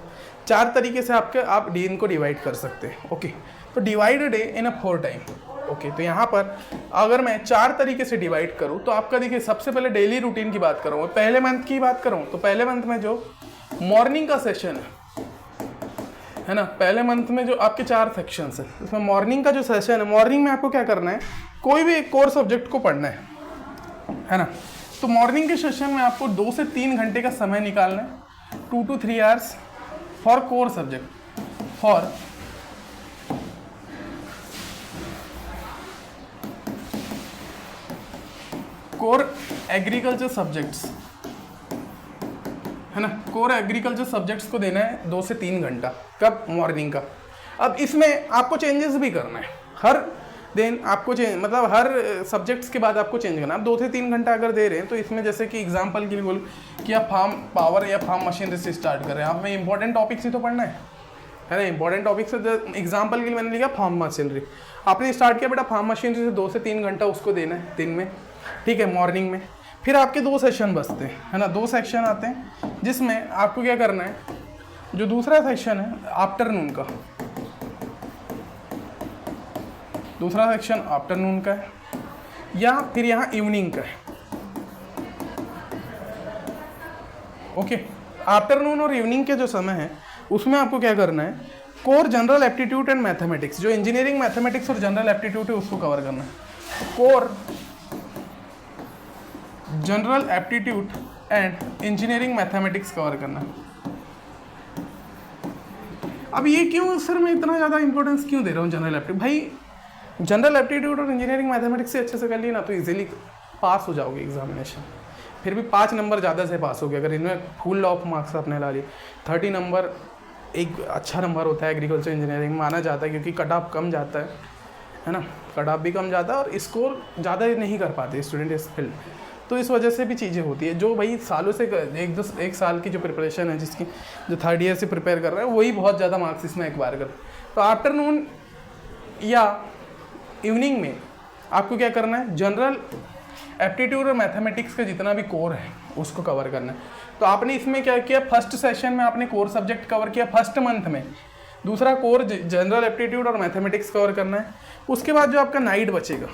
4 तरीके से आप दिन को डिवाइड कर सकते हैं। ओके, तो divide day in a 4 time. Okay, तो यहाँ पर अगर मैं 4 तरीके से डिवाइड करूँ तो आपका देखिए, सबसे पहले डेली रूटीन की बात करूँ, पहले मंथ की बात करूँ तो पहले मंथ में जो मॉर्निंग का सेशन है ना, पहले मंथ में जो आपके 4 सेक्शंस है, उसमें मॉर्निंग का जो सेशन है, मॉर्निंग में आपको क्या करना है, कोई भी एक कोर सब्जेक्ट को पढ़ना है ना। तो मॉर्निंग के सेशन में आपको 2 से 3 घंटे का समय निकालना है, 2 to 3 hours for core subject, for core agriculture subjects, है ना। कोर एग्रीकल्चर सब्जेक्ट्स को देना है 2 से 3 घंटा, कब, मॉर्निंग का। अब इसमें आपको चेंजेस भी करना है, हर दिन आपको मतलब हर सब्जेक्ट्स के बाद आपको चेंज करना है। आप 2 से 3 घंटा अगर दे रहे हैं तो इसमें जैसे कि एग्जांपल के लिए बोलूँ कि आप फार्म पावर या फार्म मशीनरी से स्टार्ट कर रहे हैं, हमें इंपॉर्टेंट टॉपिक्स ही तो पढ़ना है ना। इंपॉर्टेंट टॉपिक्स एग्जाम्पल के लिए मैंने लिखा फार्म मशीनरी, आपने स्टार्ट किया बेटा फार्म मशीनरी से 2 से 3 घंटा उसको देना है दिन में, ठीक है, मॉर्निंग में। फिर आपके 2 सेशन बचते हैं, है ना, 2 सेक्शन आते हैं, जिसमें आपको क्या करना है, जो दूसरा सेक्शन है आफ्टरनून का, दूसरा सेक्शन आफ्टरनून का है, या फिर यहाँ इवनिंग का है। ओके, आफ्टरनून और इवनिंग के जो समय है उसमें आपको क्या करना है, core general aptitude and mathematics, जो इंजीनियरिंग मैथमेटिक्स और जनरल एप्टीट्यूड है उसको कवर करना है। Core general aptitude and engineering mathematics cover करना है। अब ये क्यों सर, मैं इतना ज़्यादा इंपॉर्टेंस क्यों दे रहा हूँ जनरल एप्टीट्यूड? भाई जनरल एप्टीट्यूड और इंजीनियरिंग मैथमेटिक्स से अच्छे से कर लिए ना तो इजीली पास हो जाओगे एग्जामिनेशन। फिर भी 5 नंबर ज़्यादा से पास हो गए, अगर इनमें फुल ऑफ मार्क्स आपने ला लिए। 30 नंबर एक अच्छा नंबर होता है एग्रीकल्चर इंजीनियरिंग, माना जाता है, क्योंकि कट ऑफ कम जाता है ना, कट ऑफ भी कम जाता है और स्कोर ज़्यादा नहीं कर पाते स्टूडेंट इस फील्ड। तो इस वजह से भी चीज़ें होती है। जो भाई सालों से एक साल की जो प्रिपरेशन है, जिसकी जो 3rd ईयर से प्रिपेयर कर रहा है, वही बहुत ज़्यादा मार्क्स इसमें एक्वायर कर। तो आफ्टरनून या इवनिंग में आपको क्या करना है, जनरल एप्टीट्यूड और मैथमेटिक्स का जितना भी कोर है उसको कवर करना है। तो आपने इसमें क्या किया, फर्स्ट सेशन में आपने कोर सब्जेक्ट कवर किया फर्स्ट मंथ में, दूसरा कोर जनरल एप्टीट्यूड और मैथमेटिक्स कवर करना है। उसके बाद जो आपका नाइट बचेगा,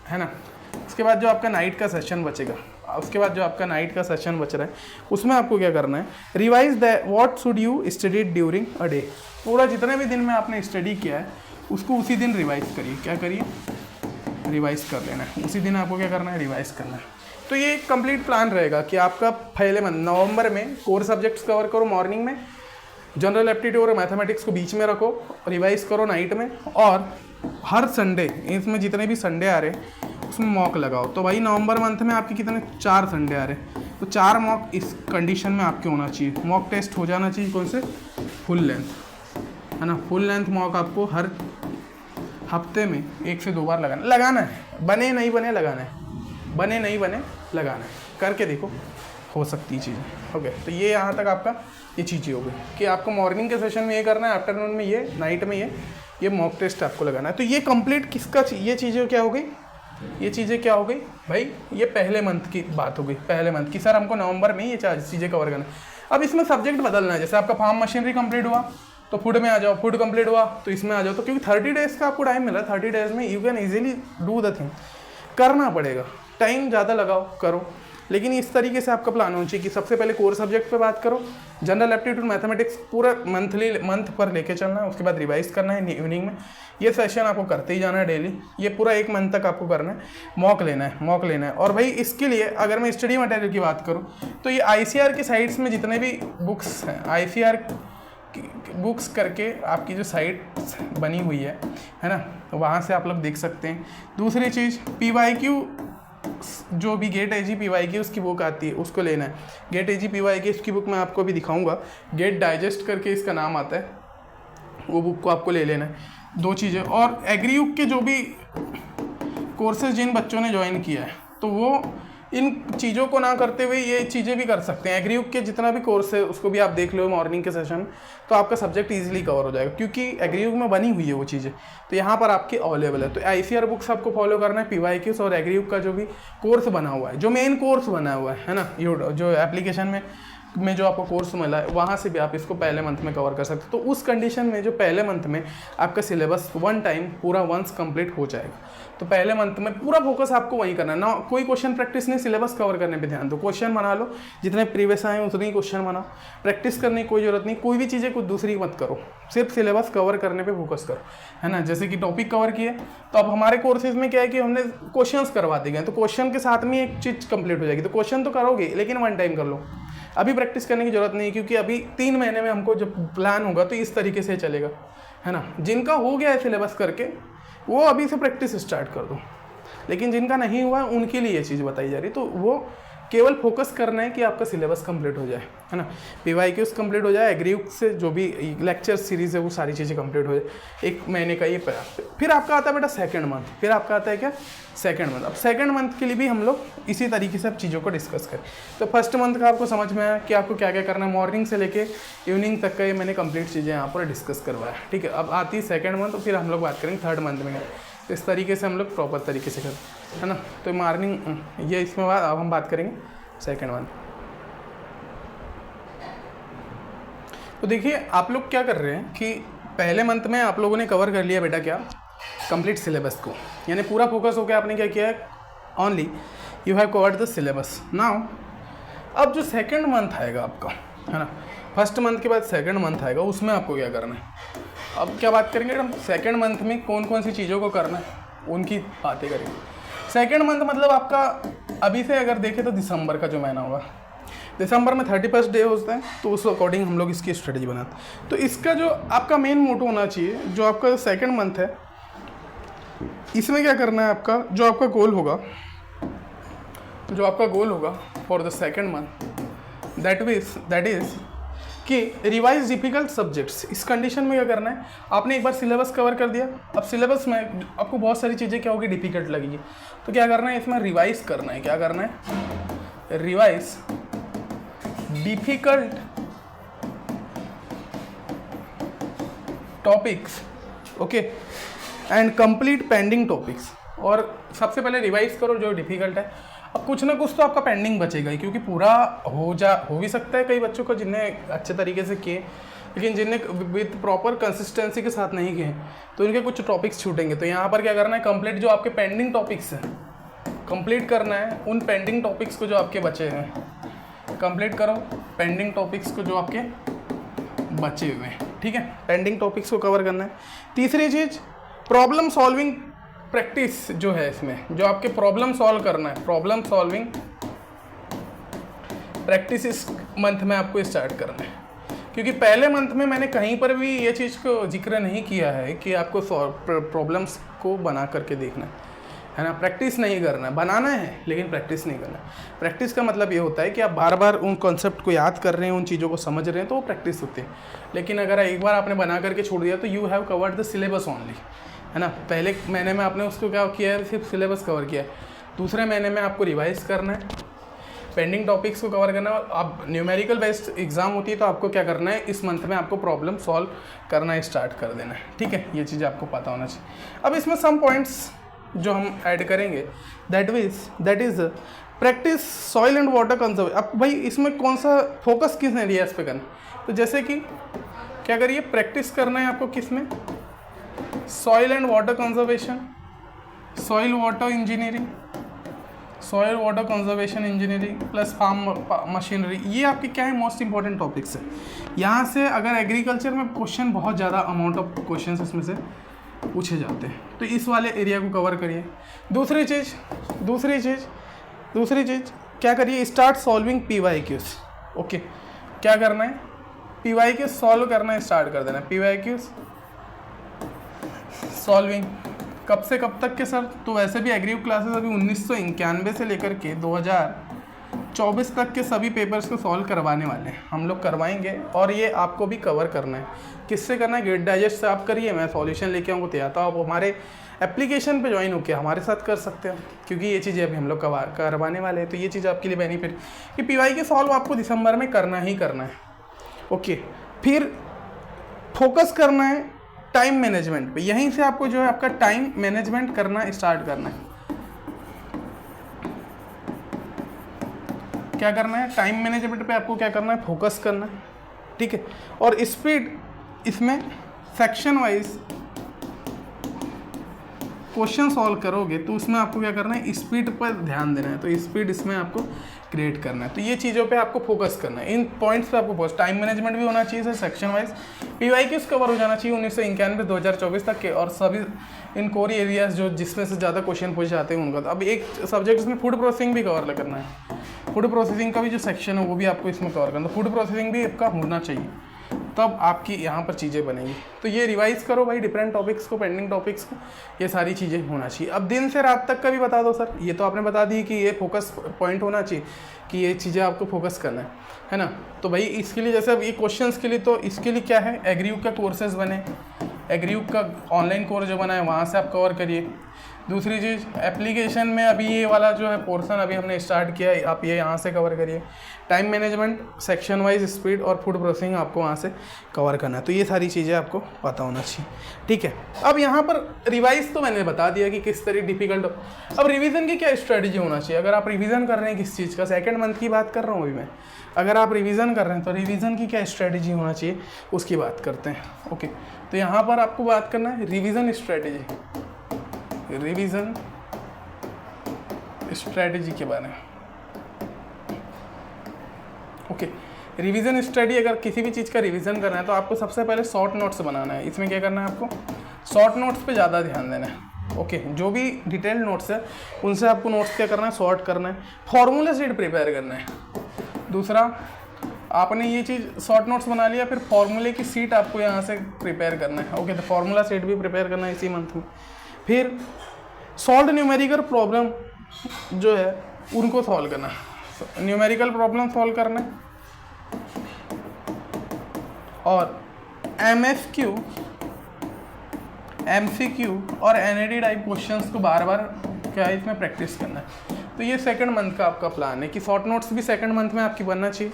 है ना, उसके बाद जो आपका नाइट का सेशन बचेगा, उसके बाद जो आपका नाइट का सेशन बच रहा है उसमें आपको क्या करना है, revise the what should you study during a day. पूरा जितने भी दिन में आपने स्टडी किया है उसको उसी दिन रिवाइज करिए। क्या करिए, रिवाइज कर लेना है, उसी दिन आपको क्या करना है, रिवाइज करना है। तो ये एक कंप्लीट प्लान रहेगा कि आपका पहले मंथ नवंबर में कोर सब्जेक्ट्स कवर करो मॉर्निंग में, जनरल एप्टीट्यूड और मैथमेटिक्स को बीच में रखो, रिवाइज करो नाइट में, और हर संडे, इसमें जितने भी संडे आ रहे हैं उसमें मॉक लगाओ। तो भाई नवंबर मंथ में आपके कितने 4 संडे आ रहे हैं, तो 4 मॉक इस कंडीशन में आपके होना चाहिए। मॉक टेस्ट हो जाना चाहिए कौन से, फुल लेंथ, है ना, फुल लेंथ मॉक आपको हर हफ्ते में 1 से 2 बार लगाना है। बने नहीं बने लगाना है, बने नहीं बने लगाना है, करके देखो, हो सकती है चीज़ें। ओके, तो ये यहाँ तक आपका ये चीज़ें हो गई कि आपको मॉर्निंग के सेशन में ये करना है, आफ्टरनून में ये, नाइट में ये मॉक टेस्ट आपको लगाना है। तो ये कंप्लीट किसका, ये चीज़ें क्या हो गई, ये चीज़ें क्या हो गई भाई, ये पहले मंथ की बात हो गई, पहले मंथ की। सर हमको नवंबर में ये चीज़ें कवर करना है। अब इसमें सब्जेक्ट बदलना है, जैसे आपका फार्म मशीनरी कंप्लीट हुआ तो फूड में आ जाओ, फूड कंप्लीट हुआ तो इसमें आ जाओ। तो क्योंकि 30 डेज़ का आपको टाइम मिला, 30 डेज़ में you can easily do the thing, करना पड़ेगा, टाइम ज़्यादा लगाओ, करो। लेकिन इस तरीके से आपका प्लान होना चाहिए कि सबसे पहले कोर सब्जेक्ट पे बात करो, जनरल एप्टीट्यूड मैथमेटिक्स पूरा मंथ पर लेके चलना है, उसके बाद रिवाइज करना है इवनिंग में। ये सेशन आपको करते ही जाना है डेली, ये पूरा 1 मंथ तक आपको करना है, मॉक लेना है। और भाई इसके लिए अगर मैं स्टडी मटेरियल की बात करूँ तो ये ICR की साइट्स में जितने भी बुक्स हैं, ICR बुक्स करके आपकी जो साइट बनी हुई है ना, तो वहाँ से आप लोग देख सकते हैं। दूसरी चीज़ PYQ, जो भी गेट AG PYQ उसकी बुक आती है उसको लेना है। गेट AG PYQ इसकी बुक मैं आपको भी दिखाऊंगा, गेट डाइजेस्ट करके इसका नाम आता है, वो बुक को आपको ले लेना है। 2 चीज़ें, और एग्रीयुग के जो भी कोर्सेज जिन बच्चों ने ज्वाइन किया है तो वो इन चीज़ों को ना करते हुए ये चीज़ें भी कर सकते हैं। एग्रीयुग के जितना भी कोर्स है उसको भी आप देख लो मॉर्निंग के सेशन, तो आपका सब्जेक्ट इजीली कवर हो जाएगा, क्योंकि एग्रीयुग में बनी हुई है वो चीज़ें, तो यहाँ पर आपके अवेलेबल है। तो ICR बुक्स आपको फॉलो करना है, PYQs और एग्रीयुग का जो भी कोर्स बना हुआ है, जो मेन कोर्स बना हुआ है ना, जो एप्लीकेशन में जो आपको कोर्स मिला है वहाँ से भी आप इसको पहले मंथ में कवर कर सकते हो। तो उस कंडीशन में जो पहले मंथ में आपका सिलेबस पूरा वंस कंप्लीट हो जाएगा, तो पहले मंथ में पूरा फोकस आपको वहीं करना है ना, कोई क्वेश्चन प्रैक्टिस नहीं, सिलेबस कवर करने पे ध्यान दो। क्वेश्चन बना लो, जितने प्रीवियस आए उतने ही क्वेश्चन बनाओ, प्रैक्टिस करने की कोई जरूरत नहीं, कोई भी चीज़ें कुछ दूसरी मत करो, सिर्फ सिलेबस कवर करने पे फोकस करो, है ना। जैसे कि टॉपिक कवर किए, तो अब हमारे कोर्सेज में क्या है कि हमने क्वेश्चंस करवा दिए गए, तो क्वेश्चन के साथ में एक चीज़ कंप्लीट हो जाएगी। तो क्वेश्चन तो करोगे लेकिन 1 टाइम कर लो, अभी प्रैक्टिस करने की जरूरत नहीं, क्योंकि अभी 3 महीने में हमको जब प्लान होगा तो इस तरीके से चलेगा, है ना। जिनका हो गया है सिलेबस करके वो अभी से प्रैक्टिस स्टार्ट कर दो, लेकिन जिनका नहीं हुआ उनके लिए ये चीज़ बताई जा रही, तो वो केवल फोकस करना है कि आपका सिलेबस कंप्लीट हो जाए, है ना। PYQs कंप्लीट हो जाए, एग्रीयुग से जो भी लेक्चर सीरीज़ है वो सारी चीज़ें कंप्लीट हो जाए, 1 महीने का ये फिर आपका आता है बेटा सेकंड मंथ, फिर आपका आता है क्या सेकंड मंथ। अब सेकंड मंथ के लिए भी हम लोग इसी तरीके से अब चीज़ों को डिस्कस करें। तो फर्स्ट मंथ का आपको समझ में आया कि आपको क्या क्या करना है, मॉर्निंग से लेके इवनिंग तक का ये मैंने कंप्लीट चीज़ें यहाँ पर डिस्कस करवाया, ठीक है। अब आती है सेकंड मंथ, फिर हम लोग बात करेंगे थर्ड मंथ में, तो इस तरीके से हम लोग प्रॉपर तरीके से करें, है ना। तो मॉर्निंग ये इसमें बाद अब हम बात करेंगे सेकंड मंथ। तो देखिए आप लोग क्या कर रहे हैं कि पहले मंथ में आप लोगों ने कवर कर लिया बेटा क्या, कंप्लीट सिलेबस को, यानी पूरा फोकस हो गया, आपने क्या किया है, only you have covered the syllabus. Now अब जो सेकंड मंथ आएगा आपका, है ना, फर्स्ट मंथ के बाद सेकंड मंथ आएगा, उसमें आपको क्या करना है। अब क्या बात करेंगे हम सेकंड मंथ में कौन कौन सी चीज़ों को करना है उनकी बातें करेंगे। सेकंड मंथ मतलब आपका अभी से अगर देखें तो दिसंबर का जो महीना होगा, दिसंबर में 31st डे होता है, तो उस अकॉर्डिंग हम लोग इसकी स्ट्रेटजी बनाते हैं। तो इसका जो आपका मेन मोटो होना चाहिए, जो आपका सेकंड मंथ है इसमें क्या करना है, आपका जो आपका गोल होगा for the second month, that is कि रिवाइज डिफिकल्ट सब्जेक्ट्स। इस कंडीशन में क्या करना है, आपने एक बार सिलेबस कवर कर दिया, अब सिलेबस में आपको बहुत सारी चीज़ें क्या होगी, डिफिकल्ट लगेगी, तो क्या करना है, इसमें रिवाइज करना है। क्या करना है, revise difficult topics, okay, and complete pending topics. और सबसे पहले रिवाइज करो जो डिफिकल्ट है। अब कुछ ना कुछ तो आपका पेंडिंग बचेगा ही, क्योंकि पूरा हो भी सकता है कई बच्चों को जिनने अच्छे तरीके से किए, लेकिन जिनने विद प्रॉपर कंसिस्टेंसी के साथ नहीं किए तो इनके कुछ टॉपिक्स छूटेंगे। तो यहाँ पर क्या करना है, कंप्लीट जो आपके पेंडिंग टॉपिक्स हैं कंप्लीट करना है। उन पेंडिंग टॉपिक्स को जो आपके बचे हैं कंप्लीट करो, पेंडिंग टॉपिक्स को जो आपके बचे हुए हैं, ठीक है, पेंडिंग टॉपिक्स को कवर करना है। तीसरी चीज़ प्रॉब्लम सॉल्विंग प्रैक्टिस जो है, इसमें जो आपके प्रॉब्लम सॉल्व करना है, प्रॉब्लम सॉल्विंग प्रैक्टिस इस मंथ में आपको स्टार्ट करना है। क्योंकि पहले मंथ में मैंने कहीं पर भी ये चीज़ को जिक्र नहीं किया है कि आपको प्रॉब्लम्स को बना करके देखना है ना, प्रैक्टिस नहीं करना है, बनाना है लेकिन प्रैक्टिस नहीं करना है। प्रैक्टिस का मतलब ये होता है कि आप बार बार उन कॉन्सेप्ट को याद कर रहे हैं, उन चीज़ों को समझ रहे हैं, तो वो प्रैक्टिस होती है। लेकिन अगर एक बार आपने बना करके छोड़ दिया तो you have covered the syllabus only, है ना। पहले महीने में आपने उसको क्या किया है, सिर्फ सिलेबस कवर किया है। दूसरे महीने में आपको रिवाइज करना है, पेंडिंग टॉपिक्स को कवर करना है। अब न्यूमेरिकल बेस्ड एग्जाम होती है तो आपको क्या करना है, इस मंथ में आपको प्रॉब्लम सॉल्व करना स्टार्ट कर देना है, ठीक है। ये चीज़ आपको पता होना चाहिए। अब इसमें सम पॉइंट्स जो हम ऐड करेंगे, that is practice soil and water conservation. अब भाई इसमें कौन सा फोकस किस एरियाज पे करना, तो जैसे कि क्या करिए, प्रैक्टिस करना है आपको किस में, soil and water conservation, soil water engineering, soil water conservation engineering plus farm machinery, ये आपके क्या है मोस्ट इंपॉर्टेंट टॉपिक्स है। यहाँ से अगर एग्रीकल्चर में क्वेश्चन बहुत ज़्यादा अमाउंट ऑफ क्वेश्चन इसमें से पूछे जाते हैं, तो इस वाले एरिया को कवर करिए। दूसरी चीज़ क्या करिए, स्टार्ट सॉल्विंग PYQs। ओके, क्या करना है, PYQs सॉल्व करना स्टार्ट कर देना। PYQs सॉल्विंग कब से कब तक के सर? तो वैसे भी एग्री क्लासेस अभी 1991 से लेकर के 2024 तक के सभी पेपर्स को सॉल्व करवाने वाले हैं, हम लोग करवाएंगे। और ये आपको भी कवर करना है। किससे करना है? गेट डाइजेस्ट से आप करिए, मैं सॉल्यूशन लेके आऊँगा तैयार, तो आप हमारे एप्लीकेशन पे ज्वाइन होकर हमारे साथ कर सकते हैं, क्योंकि ये चीज़ें अभी हम लोग करवाने वाले हैं। तो ये चीज़ आपके लिए बेनिफिट कि PYQ सॉल्व आपको दिसंबर में करना ही करना है। ओके, फिर फोकस करना है टाइम मैनेजमेंट पे। यहीं से आपको जो है आपका टाइम मैनेजमेंट करना स्टार्ट करना है। क्या करना है? टाइम मैनेजमेंट पे आपको क्या करना है? फोकस करना है, ठीक है। और स्पीड, इसमें सेक्शन वाइज क्वेश्चन सॉल्व करोगे तो उसमें आपको क्या करना है? स्पीड पर ध्यान देना है। तो स्पीड इसमें आपको क्रिएट करना है। तो ये चीज़ों पे आपको फोकस करना है, इन पॉइंट्स पे आपको फोकस। टाइम मैनेजमेंट भी होना चाहिए sir, section wise PYQs cover हो जाना चाहिए 1991 2024 तक के, और सभी इन कोर एरियाज जो जिसमें से ज़्यादा क्वेश्चन पूछे जाते हैं उनका। तो अब एक सब्जेक्ट इसमें फूड प्रोसेसिंग भी कवर करना है। फूड प्रोसेसिंग का भी जो सेक्शन है वो भी आपको इसमें कवर करना है। फूड प्रोसेसिंग भी आपका होना चाहिए, तब आपकी यहाँ पर चीज़ें बनेंगी। तो ये रिवाइज करो भाई, डिफरेंट टॉपिक्स को, पेंडिंग टॉपिक्स को, ये सारी चीज़ें होना चाहिए। अब दिन से रात तक का भी बता दो सर, ये तो आपने बता दी कि ये फोकस पॉइंट होना चाहिए कि ये चीज़ें आपको फोकस करना है ना। तो भाई इसके लिए जैसे अब ये क्वेश्चंस के लिए, तो इसके लिए क्या है, एग्रीयूक का कोर्सेज बने, एग्रीयूक का ऑनलाइन कोर्स जो बना है वहाँ से आप कवर करिए। दूसरी चीज़, एप्लीकेशन में अभी ये वाला जो है पोर्शन अभी हमने स्टार्ट किया है, आप ये यहाँ से कवर करिए। Time management, section wise speed और फूड प्रोसेसिंग आपको वहाँ से कवर करना है। तो ये सारी चीज़ें आपको पता होना चाहिए, ठीक है। अब यहाँ पर रिवाइज तो मैंने बता दिया कि किस तरह डिफिकल्ट। अब रिवीजन की क्या स्ट्रेटजी होना चाहिए? अगर आप रिवीजन कर रहे हैं किस चीज़ का, सेकेंड मंथ की बात कर रहा हूँ अभी मैं, अगर आप रिवीजन कर रहे हैं तो रिवीजन की क्या स्ट्रेटजी होना चाहिए उसकी बात करते हैं। ओके, तो यहाँ पर आपको बात करना है रिवीजन स्ट्रेटजी, रिवीजन स्ट्रेटजी के बारे में। ओके, रिवीजन स्टडी, अगर किसी भी चीज़ का रिवीजन करना है तो आपको सबसे पहले शॉर्ट नोट्स बनाना है। इसमें क्या करना है आपको? शॉर्ट नोट्स पे ज़्यादा ध्यान देना है। ओके, जो भी डिटेल्ड नोट्स है उनसे आपको नोट्स क्या करना है? शॉर्ट करना है। फॉर्मूला शीट प्रिपेयर करना है। दूसरा, आपने ये चीज़ शॉर्ट नोट्स बना लिया, फिर फॉर्मूले की सीट आपको यहाँ से प्रिपेयर करना है। ओके, तो फॉर्मूला सीट भी प्रिपेयर करना है इसी मंथ में। फिर सॉल्व न्यूमेरिकल प्रॉब्लम जो है उनको सॉल्व करना, न्यूमेरिकल प्रॉब्लम सॉल्व करना है। और MSQ, MCQ और NAD टाइप क्वेश्चंस को बार बार क्या है इसमें प्रैक्टिस करना है। तो ये सेकंड मंथ का आपका प्लान है कि शॉर्ट नोट्स भी सेकंड मंथ में आपकी बनना चाहिए,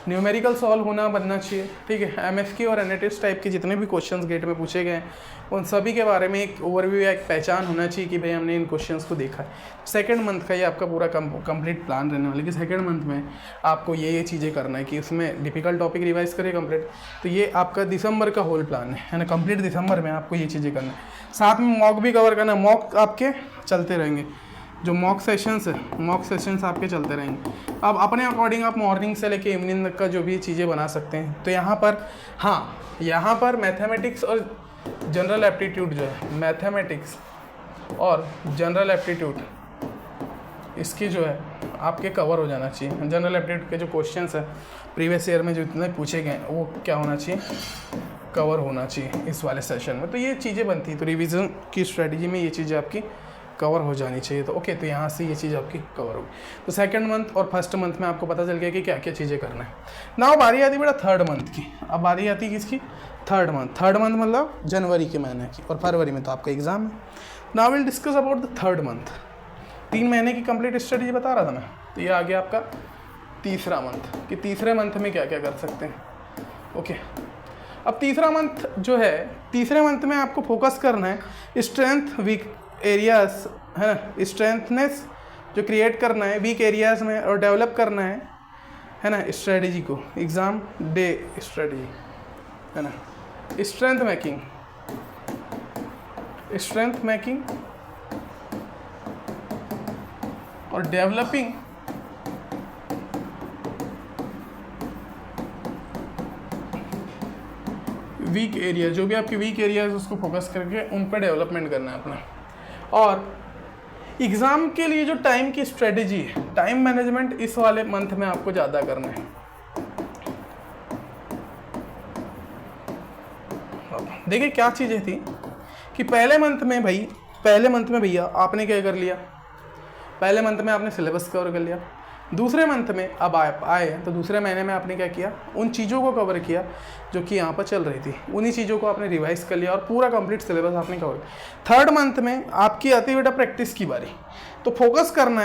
न्यूमेरिकल सॉल्व बनना चाहिए, ठीक है। MSQ और NAD टाइप के जितने भी क्वेश्चंस गेट में पूछे गए हैं उन सभी के बारे में एक ओवरव्यू या एक पहचान होना चाहिए कि भाई हमने इन क्वेश्चंस को देखा है। सेकंड मंथ का ये आपका पूरा कंप्लीट प्लान रहने वाला है कि सेकंड मंथ में आपको ये चीज़ें करना है कि उसमें डिफिकल्ट टॉपिक रिवाइज करिए कंप्लीट। तो ये आपका दिसंबर का होल प्लान है ना, कंप्लीट दिसंबर में आपको ये चीज़ें करना है। साथ में मॉक भी कवर करना है, मॉक आपके चलते रहेंगे, जो मॉक सेशंस है, मॉक सेशंस आपके चलते रहेंगे। अब अपने अकॉर्डिंग आप मॉर्निंग से लेके इवनिंग तक का जो भी चीज़ें बना सकते हैं। तो यहाँ पर हाँ, यहाँ पर मैथमेटिक्स और जनरल एप्टीट्यूड जो है, मैथमेटिक्स और जनरल एप्टीट्यूड इसकी जो है आपके कवर हो जाना चाहिए। जनरल एप्टीट्यूड के जो क्वेश्चंस है प्रीवियस ईयर में जो इतने पूछे गए हैं वो क्या होना चाहिए? कवर होना चाहिए इस वाले सेशन में। तो ये चीज़ें बनती हैं, तो रिवीजन की स्ट्रेटजी में ये चीज़ें आपकी कवर हो जानी चाहिए। तो ओके, तो यहाँ से ये चीज़ आपकी कवर होगी। तो सेकंड मंथ और फर्स्ट मंथ में आपको पता चल गया कि क्या क्या चीज़ें करना है। नाउ बारी आती बेटा थर्ड मंथ की। अब बारी आती है किसकी? Third month. थर्ड मंथ मतलब जनवरी के महीने की, और फरवरी में तो आपका एग्जाम है। Now will discuss about the third month. 3 महीने की कंप्लीट स्टडी बता रहा था मैं, तो ये आ गया आपका तीसरा मंथ कि तीसरे मंथ में क्या क्या कर सकते हैं। ओके, अब तीसरा मंथ जो है, तीसरे मंथ में आपको फोकस करना है स्ट्रेंथ वीक एरियाज, है ना, स्ट्रेंथनेस जो क्रिएट करना है वीक एरियाज में, और डेवलप करना है ना स्ट्रेटजी को, एग्ज़ाम डे स्ट्रेटजी, है ना, स्ट्रेंथ मेकिंग और डेवलपिंग वीक एरिया, जो भी आपके वीक एरिया है उसको फोकस करके उन पर डेवलपमेंट करना है अपना। और एग्ज़ाम के लिए जो टाइम की स्ट्रेटेजी है, टाइम मैनेजमेंट इस वाले मंथ में आपको ज़्यादा करना है। देखिए क्या चीज़ें थी कि पहले मंथ में भैया आपने क्या कर लिया, पहले मंथ में आपने सिलेबस कवर कर लिया। दूसरे मंथ में अब आप आए तो दूसरे महीने में आपने क्या किया, उन चीज़ों को कवर किया जो कि यहाँ पर चल रही थी, उन्हीं चीज़ों को आपने रिवाइज कर लिया और पूरा कंप्लीट सिलेबस आपने कवर किया। थर्ड मंथ में आपकी आती है बेटा प्रैक्टिस की बारी, तो फोकस करना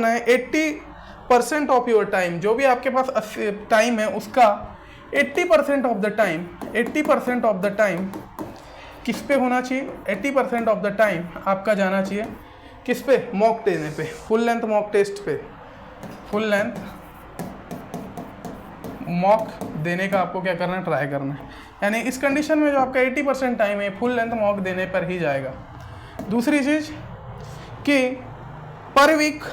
है 80% ऑफ योर टाइम, जो भी आपके पास टाइम है उसका 80% ऑफ द टाइम किस पे होना चाहिए, 80% ऑफ द टाइम आपका जाना चाहिए किस पे, मॉक देने पे, फुल लेंथ मॉक टेस्ट पे, फुल लेंथ मॉक देने का आपको क्या करना है, ट्राई करना है। यानी इस कंडीशन में जो आपका 80% टाइम है फुल लेंथ मॉक देने पर ही जाएगा। दूसरी चीज़ कि पर वीक,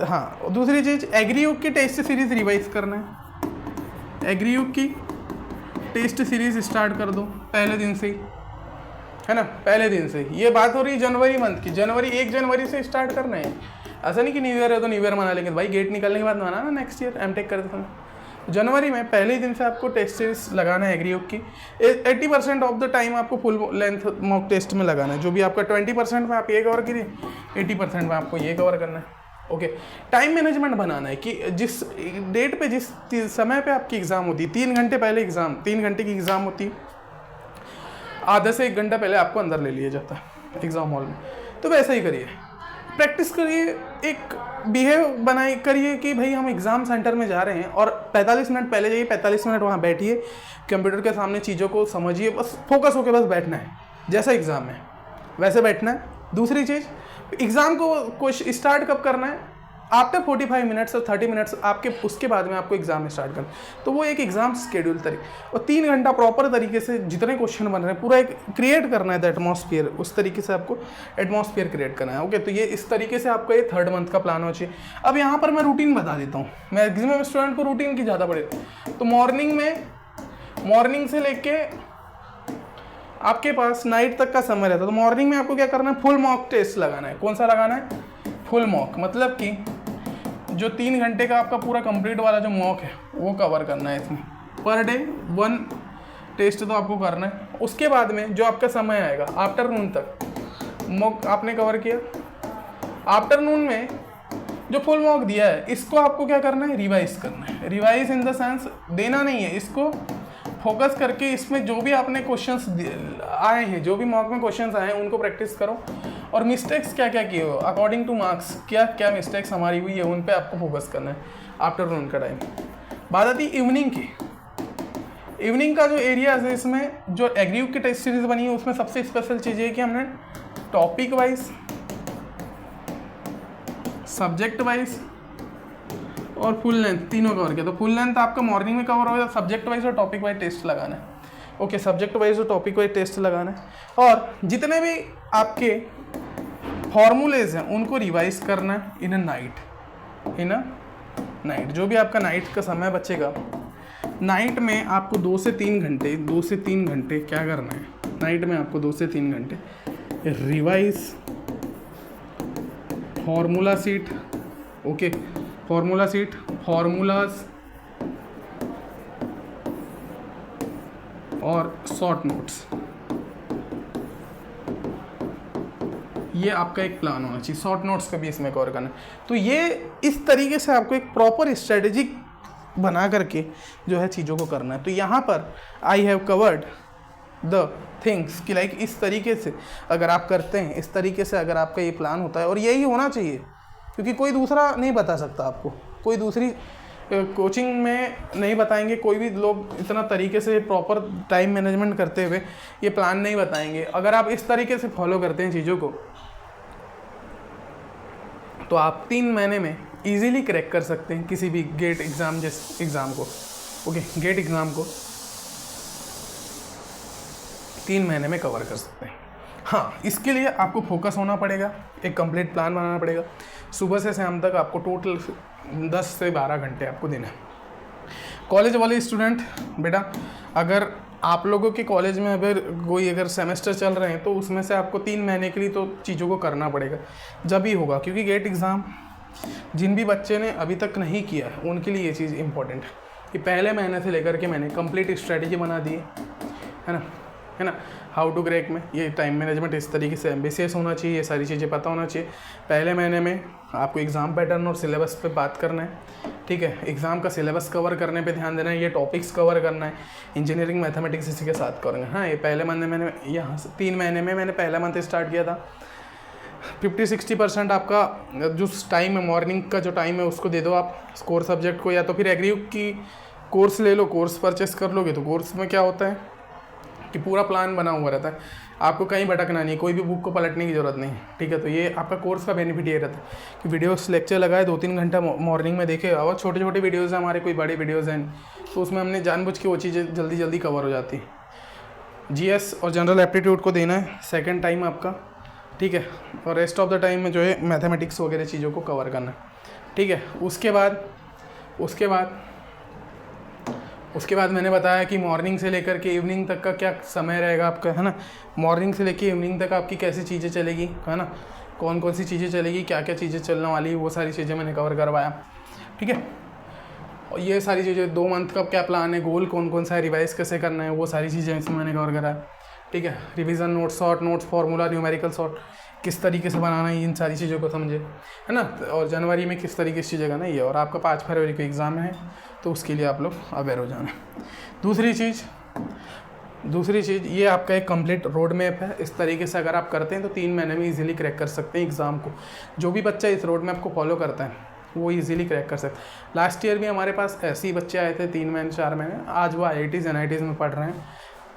हाँ दूसरी चीज़ एग्रीयुग की टेस्ट सीरीज़ रिवाइज करना है। एग्रीयुग की टेस्ट सीरीज़ स्टार्ट कर दो पहले दिन से ही, है ना, पहले दिन से। ये बात हो रही है जनवरी मंथ की, 1 जनवरी से स्टार्ट करना है। ऐसा नहीं कि न्यू ईयर है तो न्यू ईयर मना लेंगे, भाई गेट निकलने के बाद मनाना नेक्स्ट ईयर एमटेक करते समय। जनवरी में पहले ही दिन से आपको टेस्ट सीरीज लगाना है एग्रीयुग की। 80% ऑफ द टाइम आपको फुल लेंथ मॉक टेस्ट में लगाना है। जो भी आपका 20% में आप ये कवर करिए, 80% में आपको ये कवर करना है। ओके, टाइम मैनेजमेंट बनाना है कि जिस डेट पे जिस समय पे आपकी एग्ज़ाम होती है, 3 घंटे पहले एग्ज़ाम, 3 घंटे की एग्ज़ाम होती है, आधा से 1 घंटा पहले आपको अंदर ले लिया जाता है एग्ज़ाम हॉल में। तो वैसा ही करिए, प्रैक्टिस करिए, एक बिहेव बनाए करिए कि भाई हम एग्ज़ाम सेंटर में जा रहे हैं और 45 मिनट पहले जाइए, 45 मिनट वहाँ बैठिए, कंप्यूटर के सामने चीज़ों को समझिए, बस फोकस होकर बस बैठना है, जैसा एग्ज़ाम है वैसे बैठना है। दूसरी चीज़, एग्ज़ाम को स्टार्ट कब करना है, आफ्टर 45 मिनट्स और 30 मिनट्स आपके, उसके बाद में आपको एग्जाम स्टार्ट करना। तो वो एक एग्जाम शेड्यूल तरीके, और 3 घंटा प्रॉपर तरीके से जितने क्वेश्चन बन रहे हैं पूरा एक क्रिएट करना है द एटमॉस्फेयर, उस तरीके से आपको एटमॉस्फेयर क्रिएट करना है। ओके, तो ये इस तरीके से आपका ये 3rd मंथ का प्लान होना चाहिए। अब यहाँ पर मैं रूटीन बता देता हूँ, मैक्सिमम स्टूडेंट को रूटीन की ज़्यादा पड़े। तो मॉर्निंग से लेके आपके पास नाइट तक का समय रहता है। तो मॉर्निंग में आपको क्या करना है, फुल मॉक टेस्ट लगाना है। कौन सा लगाना है, फुल मॉक, मतलब कि जो 3 घंटे का आपका पूरा कंप्लीट वाला जो मॉक है वो कवर करना है इसमें। पर डे 1 टेस्ट तो आपको करना है। उसके बाद में जो आपका समय आएगा आफ्टरनून तक मॉक आपने कवर किया। आफ्टरनून में जो फुल मॉक दिया है इसको आपको क्या करना है, रिवाइज करना है। रिवाइज इन द सेंस देना नहीं है, इसको फोकस करके इसमें जो भी आपने क्वेश्चंस आए हैं, जो भी मॉक में क्वेश्चंस आए हैं उनको प्रैक्टिस करो। और मिस्टेक्स क्या क्या किए हो अकॉर्डिंग टू मार्क्स, क्या क्या मिस्टेक्स हमारी हुई है उन पे आपको फोकस करना है आफ्टरनून का टाइम। बात आती है इवनिंग की। इवनिंग का जो एरिया है इसमें जो एग्रीयुग की टेस्ट सीरीज बनी है उसमें सबसे स्पेशल चीज़ है कि हमने टॉपिक वाइज, सब्जेक्ट वाइज और फुल लेंथ तीनों कवर किया। तो फुल लेंथ आपका मॉर्निंग में कवर होगा, सब्जेक्ट वाइज और टॉपिक वाइज टेस्ट लगाना है। ओके, सब्जेक्ट वाइज और टॉपिक वाइज टेस्ट लगाना है। और जितने भी आपके फॉर्मूलेज हैं उनको रिवाइज करना है इन अ नाइट। जो भी आपका नाइट का समय बचेगा, नाइट में आपको 2 से 3 घंटे क्या करना है, नाइट में आपको 2 से 3 घंटे revise formula seat. Okay, formula seat, formulas और शॉर्ट नोट्स, ये आपका एक प्लान होना चाहिए। शॉर्ट नोट्स का भी इसमें कवर करना है। तो ये इस तरीके से आपको एक प्रॉपर स्ट्रेटेजी बना करके जो है चीज़ों को करना है। तो यहाँ पर I have covered the things कि लाइक इस तरीके से अगर आप करते हैं, इस तरीके से अगर आपका ये प्लान होता है, और यही होना चाहिए क्योंकि कोई दूसरा नहीं बता सकता आपको, कोई दूसरी कोचिंग में नहीं बताएंगे, कोई भी लोग इतना तरीके से प्रॉपर टाइम मैनेजमेंट करते हुए ये प्लान नहीं बताएंगे। अगर आप इस तरीके से फॉलो करते हैं चीज़ों को तो आप 3 महीने में इजीली क्रैक कर सकते हैं किसी भी गेट एग्ज़ाम जैसे एग्ज़ाम को। ओके, गेट एग्ज़ाम को 3 महीने में कवर कर सकते हैं। हाँ, इसके लिए आपको फोकस होना पड़ेगा, एक कंप्लीट प्लान बनाना पड़ेगा। सुबह से शाम तक आपको टोटल 10 से 12 घंटे आपको देना है। कॉलेज वाले स्टूडेंट बेटा, अगर आप लोगों के कॉलेज में अगर सेमेस्टर चल रहे हैं तो उसमें से आपको 3 महीने के लिए तो चीज़ों को करना पड़ेगा, जब ही होगा। क्योंकि गेट एग्ज़ाम जिन भी बच्चे ने अभी तक नहीं किया है उनके लिए ये चीज़ इंपॉर्टेंट है कि पहले महीने से लेकर के मैंने कंप्लीट स्ट्रेटजी बना दी है ना। हाउ टू क्रैक में ये टाइम मैनेजमेंट इस तरीके से एम्बिशियस होना चाहिए, ये सारी चीज़ें पता होना चाहिए। पहले महीने में आपको एग्ज़ाम पैटर्न और सिलेबस पे बात करना है, ठीक है। एग्ज़ाम का सिलेबस कवर करने पे ध्यान देना है, ये टॉपिक्स कवर करना है। इंजीनियरिंग मैथमेटिक्स इसी के साथ करेंगे। हाँ, ये पहले महीने मैंने यहाँ 3 महीने में मैंने पहला मंथ स्टार्ट किया था। 50-60% आपका जो टाइम है, मॉर्निंग का जो टाइम है उसको दे दो आप कोर सब्जेक्ट को, या तो फिर एग्री की कोर्स ले लो, कोर्स परचेस कर लोगे तो कोर्स में क्या होता है कि पूरा प्लान बना हुआ रहता है, आपको कहीं भटकना नहीं, कोई भी बुक को पलटने की ज़रूरत नहीं, ठीक है। तो ये आपका कोर्स का बेनिफिट ये रहता है कि वीडियोस लेक्चर लगाए 2-3 घंटा मॉर्निंग में देखे, और छोटे छोटे वीडियोज़ हैं हमारे, कोई बड़ी वीडियोज़ हैं तो उसमें हमने जानबूझ के वो चीज़ें जल्दी जल्दी कवर हो जाती है। जीएस और जनरल एप्टीट्यूड को देना है सेकेंड टाइम आपका, ठीक है। और रेस्ट ऑफ द टाइम में जो है मैथमेटिक्स वगैरह चीज़ों को कवर करना है, ठीक है। उसके बाद मैंने बताया कि मॉर्निंग से लेकर के इवनिंग तक का क्या समय रहेगा आपका, है ना। मॉर्निंग से लेकर इवनिंग तक आपकी कैसी चीज़ें चलेगी, है ना, कौन कौन सी चीज़ें चलेगी, क्या क्या चीज़ें चलने वाली, वो सारी चीज़ें मैंने कवर करवाया, ठीक है। और ये सारी चीज़ें 2 मंथ का क्या प्लान है, गोल कौन कौन सा है, रिवाइज़ कैसे करना है, वो सारी चीज़ें इसमें मैंने कवर करा, ठीक है। Revision notes, short notes, formula, numerical short किस तरीके से बनाना है, इन सारी चीज़ों को समझे, है ना। और जनवरी में किस तरीके से चीज़ें करना है ये, और आपका 5 फरवरी को एग्ज़ाम है तो उसके लिए आप लोग अवेयर हो जाना। दूसरी चीज़ ये आपका एक कंप्लीट रोड मैप है। इस तरीके से अगर आप करते हैं तो 3 महीने में इजीली क्रैक कर सकते हैं एग्ज़ाम को। जो भी बच्चा इस रोड मैप को फॉलो करता है वो इजीली क्रैक कर सकता है। लास्ट ईयर भी हमारे पास ऐसे ही बच्चे आए थे 3 महीने 4 महीने, आज वो IITs NITs में पढ़ रहे हैं।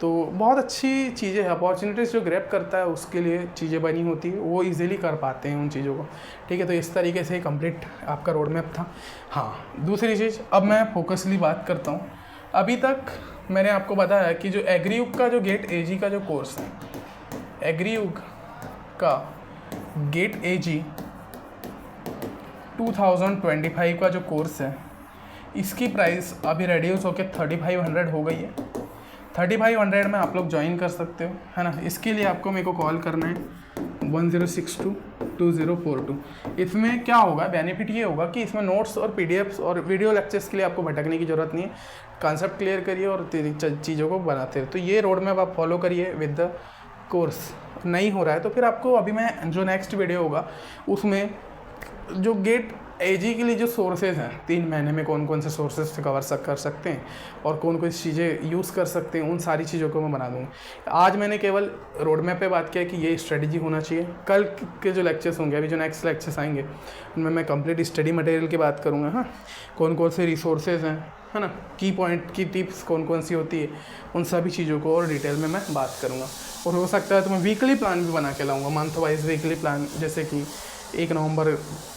तो बहुत अच्छी चीज़ें हैं, अपॉर्चुनिटीज़ जो ग्रैब करता है उसके लिए चीज़ें बनी होती है, वो इजीली कर पाते हैं उन चीज़ों को, ठीक है। तो इस तरीके से कंप्लीट आपका रोड मैप था। हाँ, दूसरी चीज़, अब मैं फोकसली बात करता हूँ। अभी तक मैंने आपको बताया कि जो एग्रीयुग का जो गेट AG का जो कोर्स है, एग्रीयुग का गेट AG 2025 का जो कोर्स है, इसकी प्राइस अभी रिड्यूस होकर 3500 हो गई है। 3500 में आप लोग ज्वाइन कर सकते हो, है ना। इसके लिए आपको मेरे को कॉल करना है 1062-2042। इसमें क्या होगा, बेनिफिट ये होगा कि इसमें नोट्स और PDFs और वीडियो लेक्चर्स के लिए आपको भटकने की ज़रूरत नहीं है। कॉन्सेप्ट क्लियर करिए और चीज़ों को बनाते रहे। तो ये रोड मैप आप फॉलो करिए विद द कोर्स। नहीं हो रहा है तो फिर आपको अभी मैं जो नेक्स्ट वीडियो होगा उसमें जो गेट AG के लिए जो सोर्सेज हैं 3 महीने में कौन कौन से सोर्सेज से कवर कर सकते हैं और कौन कौन सी चीज़ें यूज़ कर सकते हैं, उन सारी चीज़ों को मैं बना दूँगा। आज मैंने केवल रोड मैप पे बात किया कि ये स्ट्रेटजी होना चाहिए। कल के जो लेक्चर्स होंगे, अभी जो नेक्स्ट लेक्चर्स आएंगे उनमें मैं कंप्लीट स्टडी मटेरियल की बात करूँगा। हाँ, कौन कौन से रिसोर्सेज हैं, है ना, की पॉइंट की टिप्स कौन कौन सी होती है, उन सभी चीज़ों को और डिटेल में मैं बात करूँगा। और हो सकता है तो मैं वीकली प्लान भी बना के लाऊँगा, मंथ वाइज वीकली प्लान। जैसे कि 1 नवंबर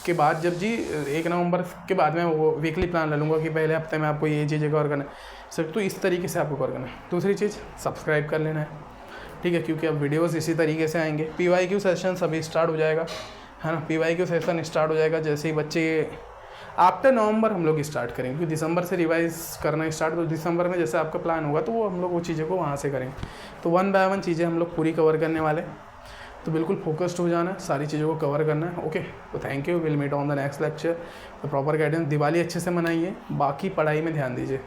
के बाद 1 नवंबर के बाद मैं वो वीकली प्लान ले लूँगा कि पहले हफ्ते में आपको ये चीज़ें कवर करना है सर। तो इस तरीके से आपको कवर करना है। दूसरी चीज़, सब्सक्राइब कर लेना है, ठीक है, क्योंकि अब वीडियोस इसी तरीके से आएंगे। PYQ सेशन अभी स्टार्ट हो जाएगा, है ना। PYQ सेशन स्टार्ट हो जाएगा जैसे ही बच्चे आफ्टर नवंबर हम लोग स्टार्ट करेंगे, क्योंकि दिसंबर से रिवाइज करना स्टार्ट, तो दिसंबर में जैसे आपका प्लान होगा तो वो हम लोग वो चीज़ों को वहाँ से करेंगे। तो 1 बाय 1 चीज़ें हम लोग पूरी कवर करने वाले, तो बिल्कुल फोकस्ड हो जाना है, सारी चीज़ों को कवर करना है। ओके, तो thank you, will meet on the next lecture. तो प्रॉपर गाइडेंस। दिवाली अच्छे से मनाइए, बाकी पढ़ाई में ध्यान दीजिए।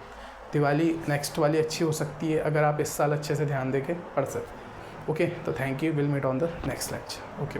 दिवाली नेक्स्ट वाली अच्छी हो सकती है अगर आप इस साल अच्छे से ध्यान देके पढ़ सकते। ओके, तो thank you, will meet on the next lecture. Okay.